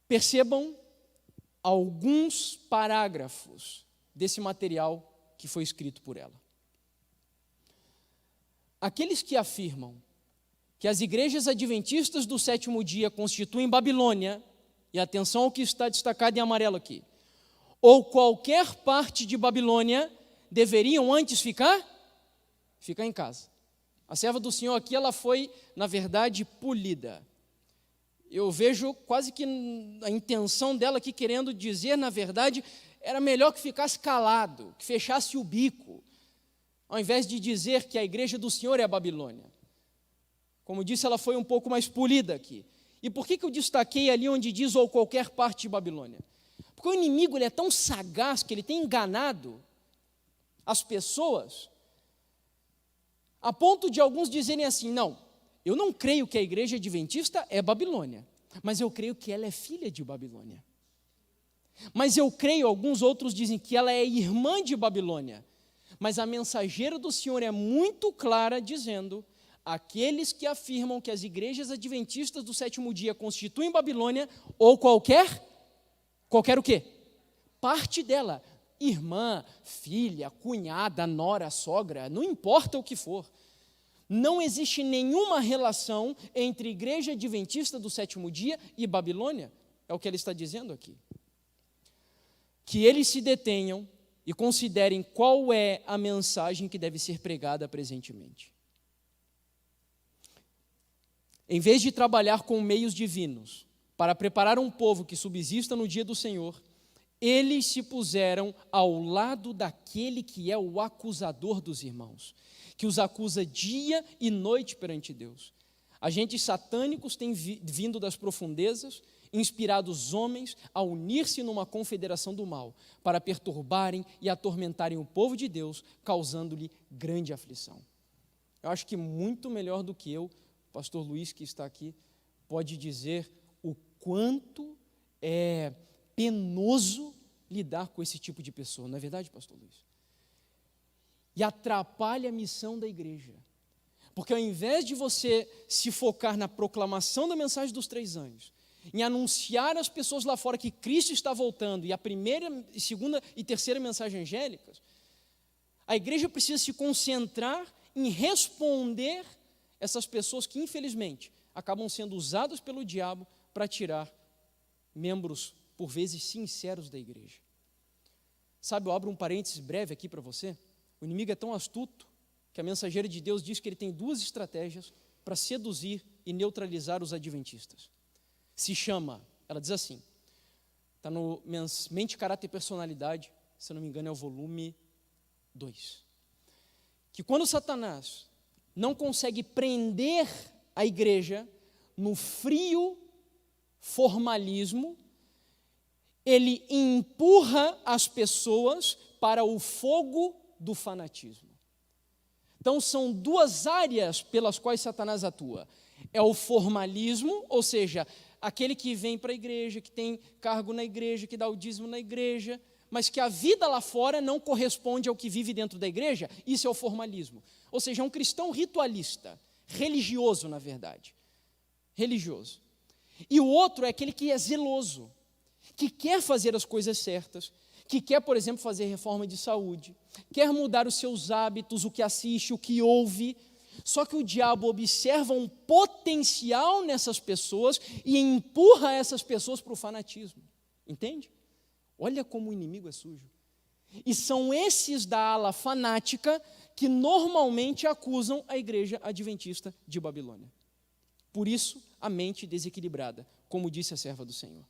Percebam alguns parágrafos desse material que foi escrito por ela. Aqueles que afirmam que as igrejas adventistas do sétimo dia constituem Babilônia, e atenção ao que está destacado em amarelo aqui, ou qualquer parte de Babilônia, deveriam antes ficar em casa. A serva do Senhor aqui, ela foi, na verdade, polida. Eu vejo quase que a intenção dela aqui querendo dizer, na verdade, era melhor que ficasse calado, que fechasse o bico, ao invés de dizer que a igreja do Senhor é a Babilônia. Como disse, ela foi um pouco mais polida aqui. E por que eu destaquei ali onde diz ou qualquer parte de Babilônia? Porque o inimigo ele é tão sagaz que ele tem enganado as pessoas a ponto de alguns dizerem assim, não, eu não creio que a igreja adventista é Babilônia, mas eu creio que ela é filha de Babilônia. Mas eu creio, alguns outros dizem que ela é irmã de Babilônia, mas a mensageira do Senhor é muito clara dizendo, aqueles que afirmam que as igrejas adventistas do sétimo dia constituem Babilônia, ou qualquer o quê? Parte dela, irmã, filha, cunhada, nora, sogra, não importa o que for. Não existe nenhuma relação entre igreja adventista do sétimo dia e Babilônia, é o que ele está dizendo aqui. Que eles se detenham e considerem qual é a mensagem que deve ser pregada presentemente. Em vez de trabalhar com meios divinos para preparar um povo que subsista no dia do Senhor, eles se puseram ao lado daquele que é o acusador dos irmãos, que os acusa dia e noite perante Deus. Agentes satânicos têm vindo das profundezas, inspirado os homens a unir-se numa confederação do mal, para perturbarem e atormentarem o povo de Deus, causando-lhe grande aflição. Eu acho que muito melhor do que eu, o pastor Luiz, que está aqui, pode dizer o quanto é penoso lidar com esse tipo de pessoa, não é verdade, pastor Luiz? E atrapalha a missão da igreja, porque ao invés de você se focar na proclamação da mensagem dos 3 anjos, em anunciar às pessoas lá fora que Cristo está voltando, e a primeira, segunda e terceira mensagem angélicas, a igreja precisa se concentrar em responder essas pessoas que, infelizmente, acabam sendo usadas pelo diabo para tirar membros, por vezes, sinceros da igreja. Sabe, eu abro um parênteses breve aqui para você. O inimigo é tão astuto que a mensageira de Deus diz que ele tem 2 estratégias para seduzir e neutralizar os adventistas. Se chama, ela diz assim, está no Mente, Caráter e Personalidade, se eu não me engano é o volume 2, que quando Satanás não consegue prender a igreja no frio formalismo, ele empurra as pessoas para o fogo do fanatismo. Então são 2 áreas pelas quais Satanás atua. É o formalismo, ou seja, aquele que vem para a igreja, que tem cargo na igreja, que dá o dízimo na igreja, mas que a vida lá fora não corresponde ao que vive dentro da igreja, isso é o formalismo. Ou seja, é um cristão ritualista, religioso, na verdade. Religioso. E o outro é aquele que é zeloso, que quer fazer as coisas certas, que quer, por exemplo, fazer reforma de saúde, quer mudar os seus hábitos, o que assiste, o que ouve, só que o diabo observa um potencial nessas pessoas e empurra essas pessoas para o fanatismo. Entende? Olha como o inimigo é sujo. E são esses da ala fanática que normalmente acusam a igreja adventista de Babilônia. Por isso, a mente desequilibrada, como disse a serva do Senhor.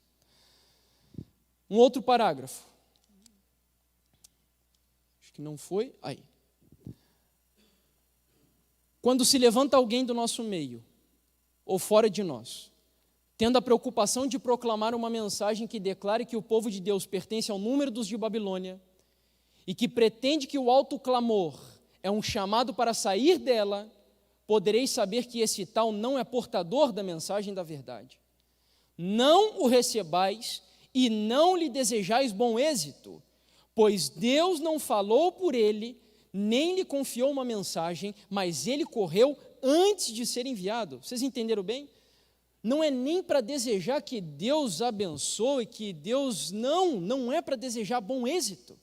Um outro parágrafo. Acho que não foi. Aí. Quando se levanta alguém do nosso meio, ou fora de nós, tendo a preocupação de proclamar uma mensagem que declare que o povo de Deus pertence ao número dos de Babilônia, e que pretende que o alto clamor é um chamado para sair dela, podereis saber que esse tal não é portador da mensagem da verdade. Não o recebais e não lhe desejais bom êxito, pois Deus não falou por ele, nem lhe confiou uma mensagem, mas ele correu antes de ser enviado. Vocês entenderam bem? Não é nem para desejar que Deus abençoe, que Deus não é para desejar bom êxito,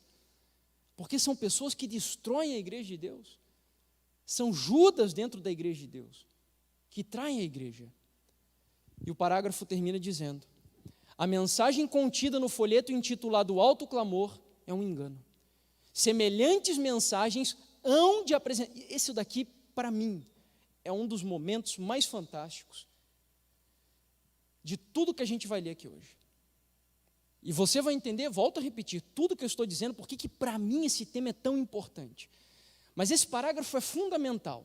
porque são pessoas que destroem a igreja de Deus, são Judas dentro da igreja de Deus. que traem a igreja. E o parágrafo termina dizendo: a mensagem contida no folheto intitulado Alto Clamor é um engano. Semelhantes mensagens hão de apresentar. Esse daqui, para mim, é um dos momentos mais fantásticos de tudo que a gente vai ler aqui hoje. E você vai entender, volto a repetir, tudo que eu estou dizendo, porque que para mim esse tema é tão importante. Mas esse parágrafo é fundamental.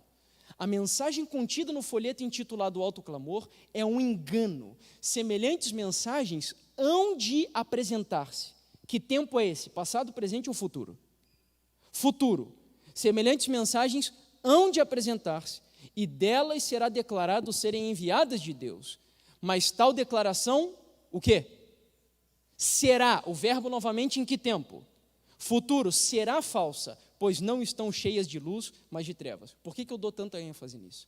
A mensagem contida no folheto intitulado Alto Clamor é um engano. Semelhantes mensagens hão de apresentar-se. Que tempo é esse? Passado, presente ou futuro? Futuro. Semelhantes mensagens hão de apresentar-se, e delas será declarado serem enviadas de Deus. Mas tal declaração, o quê? Será, o verbo novamente em que tempo? Futuro, será falsa, pois não estão cheias de luz, mas de trevas. Por que eu dou tanta ênfase nisso?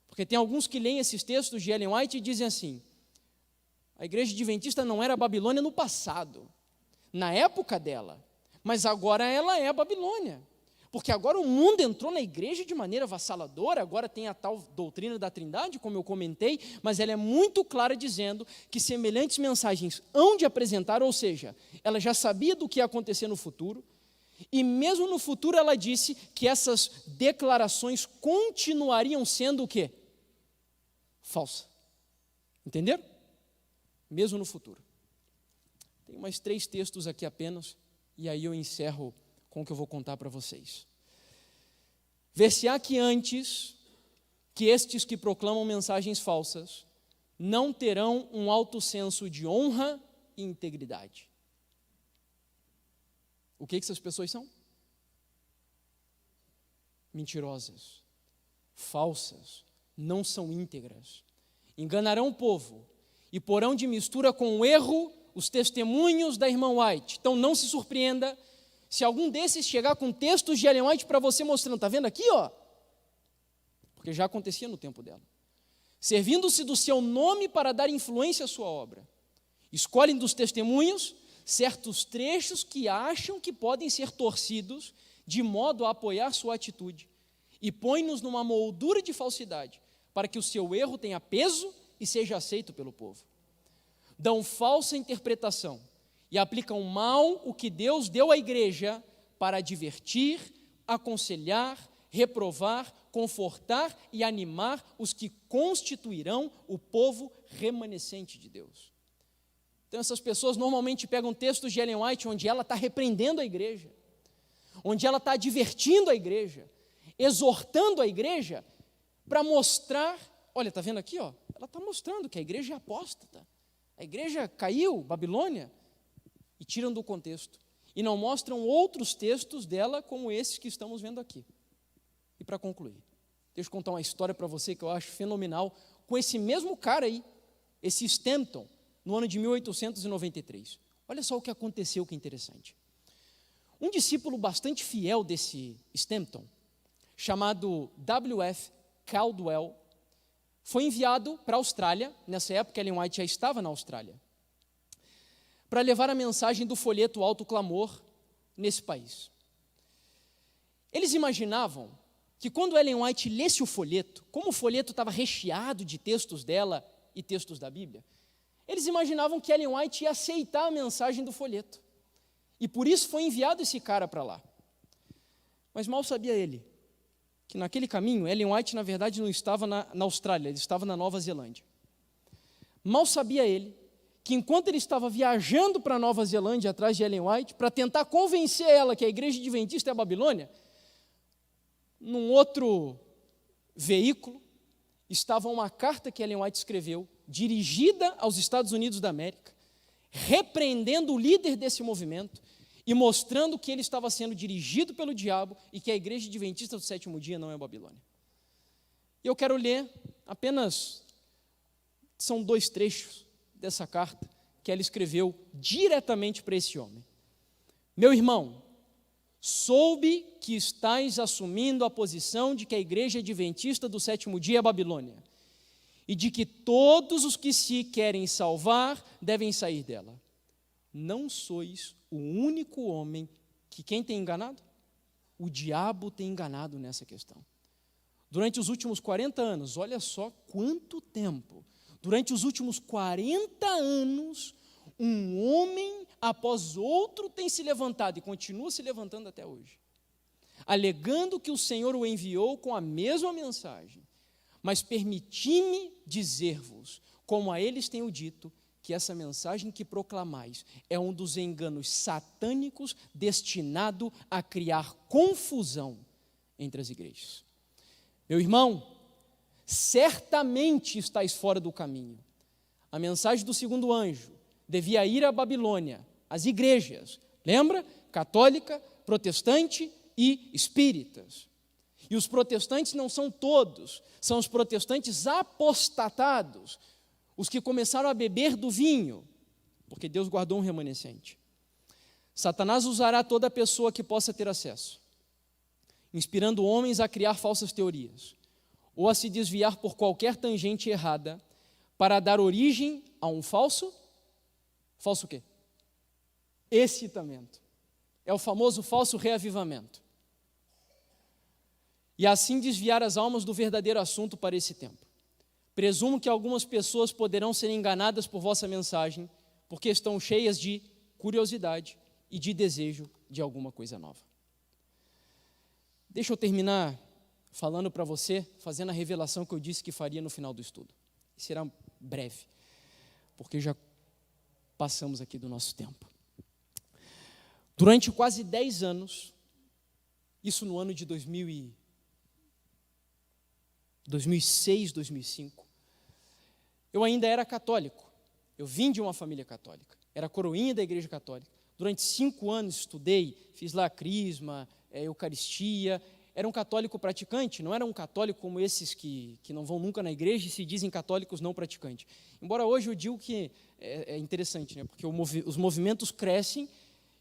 Porque tem alguns que leem esses textos de Ellen White e dizem assim: a igreja adventista não era a Babilônia no passado, na época dela, mas agora ela é a Babilônia. Porque agora o mundo entrou na igreja de maneira avassaladora, agora tem a tal doutrina da Trindade, como eu comentei, mas ela é muito clara dizendo que semelhantes mensagens hão de apresentar, ou seja, ela já sabia do que ia acontecer no futuro, e mesmo no futuro ela disse que essas declarações continuariam sendo o quê? Falsa. Entenderam? Mesmo no futuro. Tem mais 3 textos aqui apenas, e aí eu encerro com o que eu vou contar para vocês. Ver-se-á que antes que estes que proclamam mensagens falsas não terão um alto senso de honra e integridade. O que essas pessoas são? Mentirosas, falsas, não são íntegras. Enganarão o povo e porão de mistura com o erro os testemunhos da irmã White. Então não se surpreenda se algum desses chegar com textos de Ellen White para você mostrando, está vendo aqui, ó? Porque já acontecia no tempo dela. Servindo-se do seu nome para dar influência à sua obra. Escolhem dos testemunhos certos trechos que acham que podem ser torcidos de modo a apoiar sua atitude e põem-nos numa moldura de falsidade para que o seu erro tenha peso e seja aceito pelo povo. Dão falsa interpretação e aplicam mal o que Deus deu à igreja para advertir, aconselhar, reprovar, confortar e animar os que constituirão o povo remanescente de Deus. Então essas pessoas normalmente pegam textos de Ellen White onde ela está repreendendo a igreja, onde ela está advertindo a igreja, exortando a igreja para mostrar, olha, está vendo aqui, ó? Ela está mostrando que a igreja é apóstata, a igreja caiu, Babilônia, e tiram do contexto, e não mostram outros textos dela como esses que estamos vendo aqui. E para concluir, deixa eu contar uma história para você que eu acho fenomenal, com esse mesmo cara aí, esse Stanton, no ano de 1893. Olha só o que aconteceu, que interessante. Um discípulo bastante fiel desse Stanton, chamado W.F. Caldwell, foi enviado para a Austrália, nessa época Ellen White já estava na Austrália, para levar a mensagem do folheto Alto Clamor nesse país. Eles imaginavam que quando Ellen White lesse o folheto, como o folheto estava recheado de textos dela e textos da Bíblia, eles imaginavam que Ellen White ia aceitar a mensagem do folheto. E por isso foi enviado esse cara para lá. Mas mal sabia ele que naquele caminho, Ellen White, na verdade, não estava na Austrália, ele estava na Nova Zelândia. Mal sabia ele que enquanto ele estava viajando para a Nova Zelândia atrás de Ellen White, para tentar convencer ela que a igreja adventista é a Babilônia, num outro veículo, estava uma carta que Ellen White escreveu, dirigida aos Estados Unidos da América, repreendendo o líder desse movimento e mostrando que ele estava sendo dirigido pelo diabo e que a igreja adventista do sétimo dia não é a Babilônia. E eu quero ler apenas, são 2 trechos dessa carta que ela escreveu diretamente para esse homem. Meu irmão, soube que estais assumindo a posição de que a igreja adventista do sétimo dia é a Babilônia e de que todos os que se querem salvar devem sair dela. Não sois o único homem que quem tem enganado? O diabo tem enganado nessa questão. Durante os últimos 40 anos, olha só quanto tempo, durante os últimos 40 anos, um homem após outro tem se levantado e continua se levantando até hoje, alegando que o Senhor o enviou com a mesma mensagem. Mas permiti-me dizer-vos, como a eles tenho dito, que essa mensagem que proclamais é um dos enganos satânicos destinado a criar confusão entre as igrejas. Meu irmão, certamente estáis fora do caminho. A mensagem do segundo anjo devia ir à Babilônia, às igrejas, lembra? Católica, protestante e espíritas. E os protestantes não são todos, são os protestantes apostatados, os que começaram a beber do vinho, porque Deus guardou um remanescente. Satanás usará toda pessoa que possa ter acesso, inspirando homens a criar falsas teorias, ou a se desviar por qualquer tangente errada, para dar origem a um falso o quê? Excitamento. É o famoso falso reavivamento. E assim desviar as almas do verdadeiro assunto para esse tempo. Presumo que algumas pessoas poderão ser enganadas por vossa mensagem, porque estão cheias de curiosidade e de desejo de alguma coisa nova. Deixa eu terminar falando para você, fazendo a revelação que eu disse que faria no final do estudo. Será breve, porque já passamos aqui do nosso tempo. Durante quase 10 anos, isso no ano de 2006, 2005, eu ainda era católico. Eu vim de uma família católica, era coroinha da Igreja Católica. Durante 5 anos estudei, fiz lá crisma, eucaristia. Era um católico praticante, não era um católico como esses que não vão nunca na igreja e se dizem católicos não praticantes. Embora hoje eu digo que é interessante, né? Porque os movimentos crescem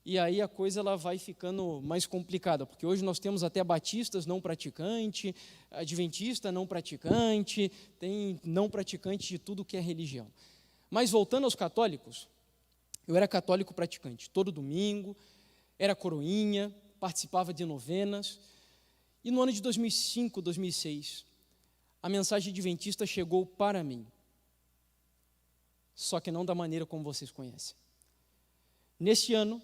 e aí a coisa ela vai ficando mais complicada, porque hoje nós temos até batistas não praticante, adventista não praticante, tem não praticante de tudo que é religião. Mas voltando aos católicos, eu era católico praticante, todo domingo, era coroinha, participava de novenas. E no ano de 2005, 2006, a mensagem adventista chegou para mim, só que não da maneira como vocês conhecem. Neste ano,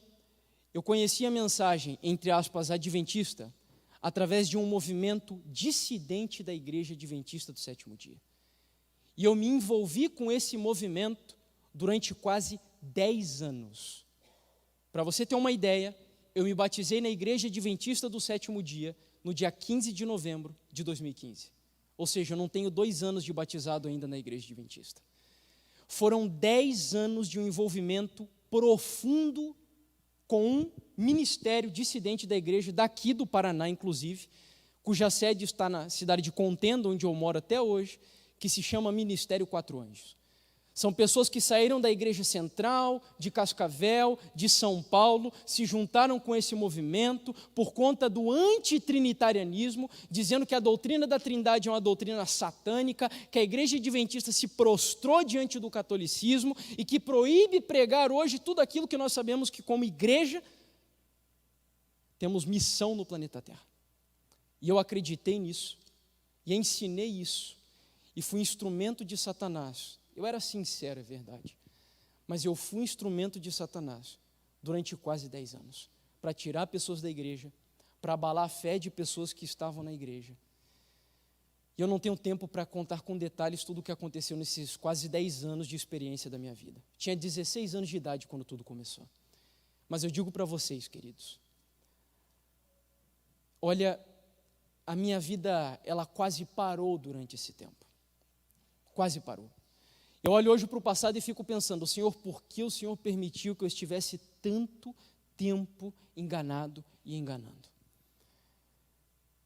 eu conheci a mensagem, entre aspas, adventista, através de um movimento dissidente da Igreja Adventista do Sétimo Dia. E eu me envolvi com esse movimento durante quase 10 anos. Para você ter uma ideia, eu me batizei na Igreja Adventista do Sétimo Dia, no dia 15 de novembro de 2015. Ou seja, eu não tenho 2 anos de batizado ainda na Igreja Adventista. Foram 10 anos de um envolvimento profundo com um ministério dissidente da igreja, daqui do Paraná, inclusive, cuja sede está na cidade de Contenda, onde eu moro até hoje, que se chama Ministério Quatro Anjos. São pessoas que saíram da igreja central, de Cascavel, de São Paulo, se juntaram com esse movimento por conta do antitrinitarianismo, dizendo que a doutrina da Trindade é uma doutrina satânica, que a igreja adventista se prostrou diante do catolicismo e que proíbe pregar hoje tudo aquilo que nós sabemos que como igreja temos missão no planeta Terra. E eu acreditei nisso, e ensinei isso, e fui instrumento de Satanás. Eu era sincero, é verdade, mas eu fui instrumento de Satanás durante quase 10 anos, para tirar pessoas da igreja, para abalar a fé de pessoas que estavam na igreja. E eu não tenho tempo para contar com detalhes tudo o que aconteceu nesses quase 10 anos de experiência da minha vida. Tinha 16 anos de idade quando tudo começou. Mas eu digo para vocês, queridos, olha, a minha vida, ela quase parou durante esse tempo. Quase parou. Eu olho hoje para o passado e fico pensando, Senhor, por que o Senhor permitiu que eu estivesse tanto tempo enganado e enganando?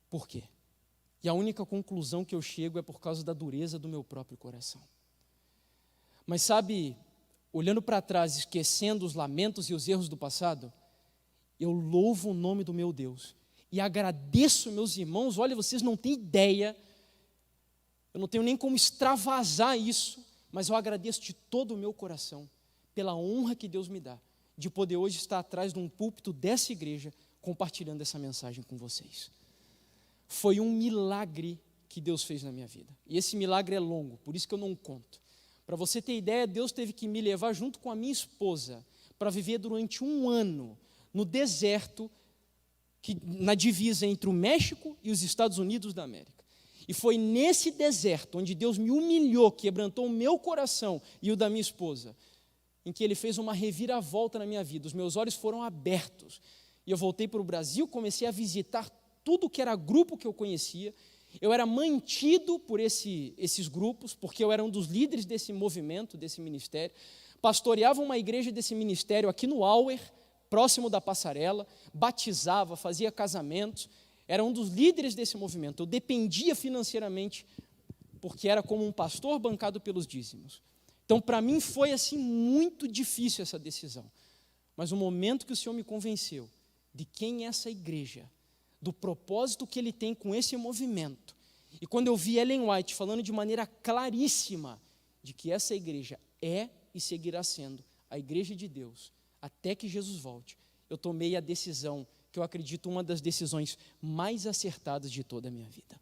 Por quê? E a única conclusão que eu chego é por causa da dureza do meu próprio coração. Mas sabe, olhando para trás, esquecendo os lamentos e os erros do passado, eu louvo o nome do meu Deus e agradeço meus irmãos. Olha, vocês não têm ideia, eu não tenho nem como extravasar isso, mas eu agradeço de todo o meu coração pela honra que Deus me dá de poder hoje estar atrás de um púlpito dessa igreja compartilhando essa mensagem com vocês. Foi um milagre que Deus fez na minha vida. E esse milagre é longo, por isso que eu não conto. Para você ter ideia, Deus teve que me levar junto com a minha esposa para viver durante 1 ano no deserto, na divisa entre o México e os Estados Unidos da América. E foi nesse deserto, onde Deus me humilhou, quebrantou o meu coração e o da minha esposa, em que Ele fez uma reviravolta na minha vida. Os meus olhos foram abertos. E eu voltei para o Brasil, comecei a visitar tudo que era grupo que eu conhecia. Eu era mantido por esses grupos, porque eu era um dos líderes desse movimento, desse ministério. Pastoreava uma igreja desse ministério aqui no Auer, próximo da Passarela, batizava, fazia casamentos. Era um dos líderes desse movimento. Eu dependia financeiramente, porque era como um pastor bancado pelos dízimos. Então, para mim, foi assim muito difícil essa decisão. Mas o momento que o Senhor me convenceu de quem é essa igreja, do propósito que Ele tem com esse movimento, e quando eu vi Ellen White falando de maneira claríssima de que essa igreja é e seguirá sendo a igreja de Deus, até que Jesus volte, eu tomei a decisão, que eu acredito uma das decisões mais acertadas de toda a minha vida.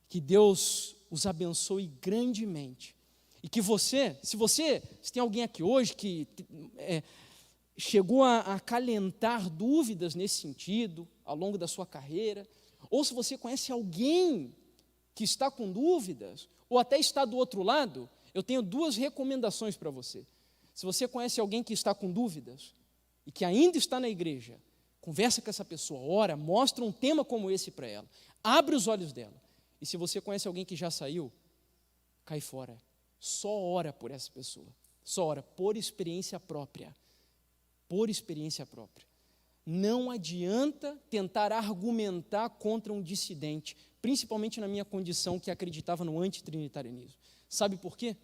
Que Deus os abençoe grandemente, e que se tem alguém aqui hoje que chegou a acalentar dúvidas nesse sentido, ao longo da sua carreira, ou se você conhece alguém que está com dúvidas, ou até está do outro lado, eu tenho 2 recomendações para você. Se você conhece alguém que está com dúvidas, e que ainda está na igreja, conversa com essa pessoa, ora, mostra um tema como esse para ela, abre os olhos dela. E se você conhece alguém que já saiu, cai fora, só ora por essa pessoa, só ora, por experiência própria. Por experiência própria. Não adianta tentar argumentar contra um dissidente, principalmente na minha condição que acreditava no antitrinitarianismo. Sabe por quê?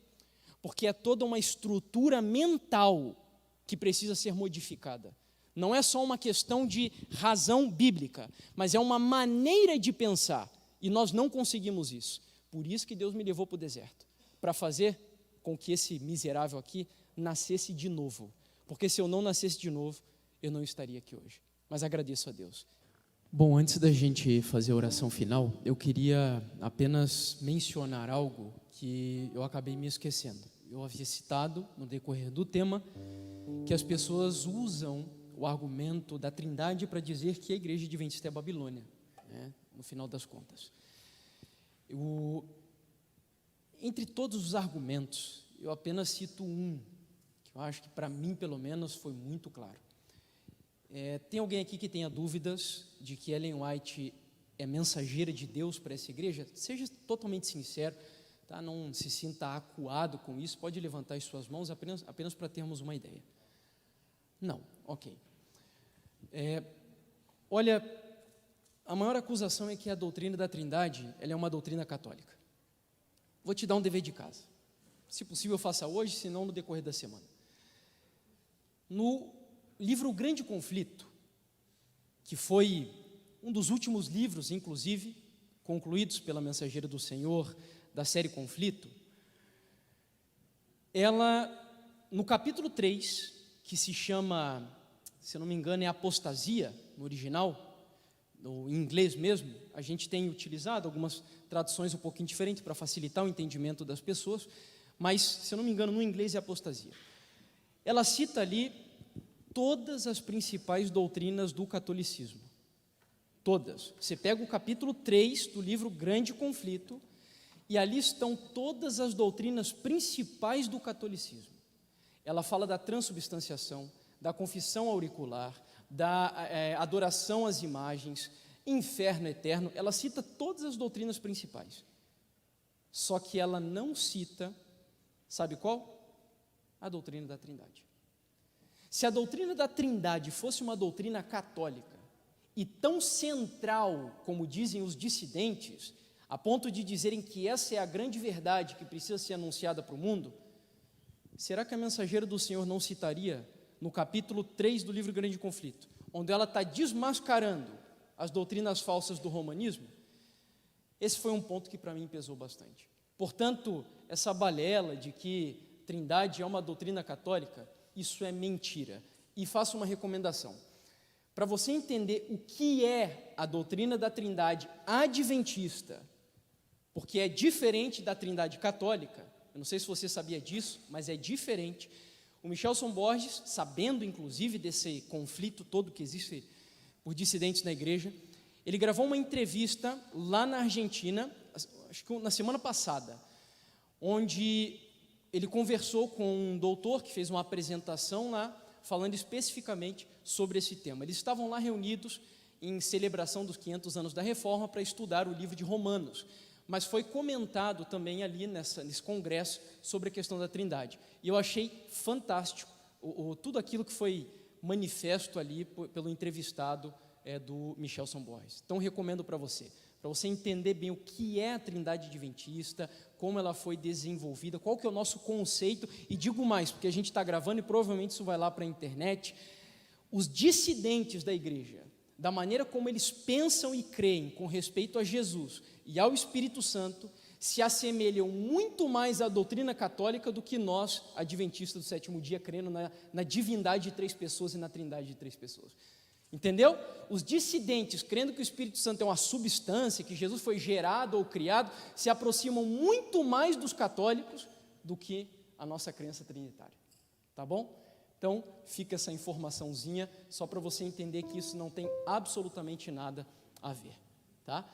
Porque é toda uma estrutura mental que precisa ser modificada. Não é só uma questão de razão bíblica, mas é uma maneira de pensar, e nós não conseguimos isso. Por isso que Deus me levou para o deserto, para fazer com que esse miserável aqui nascesse de novo. Porque se eu não nascesse de novo, eu não estaria aqui hoje. Mas agradeço a Deus. Bom, antes da gente fazer a oração final, eu queria apenas mencionar algo que eu acabei me esquecendo. Eu havia citado, no decorrer do tema, que as pessoas usam o argumento da Trindade para dizer que a igreja adventista é a Babilônia, né, no final das contas. Entre todos os argumentos, eu apenas cito um, eu acho que para mim, pelo menos, foi muito claro. Tem alguém aqui que tenha dúvidas de que Ellen White é mensageira de Deus para essa igreja? Seja totalmente sincero, tá? Não se sinta acuado com isso, pode levantar as suas mãos apenas para termos uma ideia. Não, ok. Olha, a maior acusação é que a doutrina da Trindade, ela é uma doutrina católica. Vou te dar um dever de casa. Se possível, faça hoje, se não no decorrer da semana. No livro O Grande Conflito, que foi um dos últimos livros, inclusive, concluídos pela Mensageira do Senhor, da série Conflito, ela, no capítulo 3, que se chama, se eu não me engano, é Apostasia, no original, em inglês mesmo, a gente tem utilizado algumas traduções um pouquinho diferentes para facilitar o entendimento das pessoas, mas, se eu não me engano, no inglês é Apostasia. Ela cita ali todas as principais doutrinas do catolicismo. Todas. Você pega o capítulo 3 do livro Grande Conflito, e ali estão todas as doutrinas principais do catolicismo. Ela fala da transubstanciação, da confissão auricular, da adoração às imagens, inferno eterno. Ela cita todas as doutrinas principais. Só que ela não cita, sabe qual? A doutrina da Trindade. Se a doutrina da Trindade fosse uma doutrina católica e tão central como dizem os dissidentes, a ponto de dizerem que essa é a grande verdade que precisa ser anunciada para o mundo, será que a Mensageira do Senhor não citaria no capítulo 3 do livro Grande Conflito, onde ela está desmascarando as doutrinas falsas do romanismo? Esse foi um ponto que para mim pesou bastante. Portanto, essa balela de que Trindade é uma doutrina católica, isso é mentira. E faço uma recomendação. Para você entender o que é a doutrina da Trindade adventista, porque é diferente da Trindade católica. Eu não sei se você sabia disso, mas é diferente. O Michelson Borges, sabendo inclusive desse conflito todo que existe por dissidentes na igreja, ele gravou uma entrevista lá na Argentina, acho que na semana passada, onde ele conversou com um doutor que fez uma apresentação lá, falando especificamente sobre esse tema. Eles estavam lá reunidos em celebração dos 500 anos da Reforma para estudar o livro de Romanos, mas foi comentado também ali nesse congresso sobre a questão da Trindade. E eu achei fantástico tudo aquilo que foi manifesto ali pelo entrevistado do Michelson Borges. Então, recomendo para você entender bem o que é a Trindade Adventista, como ela foi desenvolvida, qual que é o nosso conceito, e digo mais, porque a gente está gravando e provavelmente isso vai lá para a internet, os dissidentes da igreja, da maneira como eles pensam e creem com respeito a Jesus e ao Espírito Santo, se assemelham muito mais à doutrina católica do que nós, adventistas do sétimo dia, crendo na divindade de 3 pessoas e na trindade de 3 pessoas. Entendeu? Os dissidentes, crendo que o Espírito Santo é uma substância, que Jesus foi gerado ou criado, se aproximam muito mais dos católicos do que a nossa crença trinitária. Tá bom? Então, fica essa informaçãozinha, só para você entender que isso não tem absolutamente nada a ver. Tá?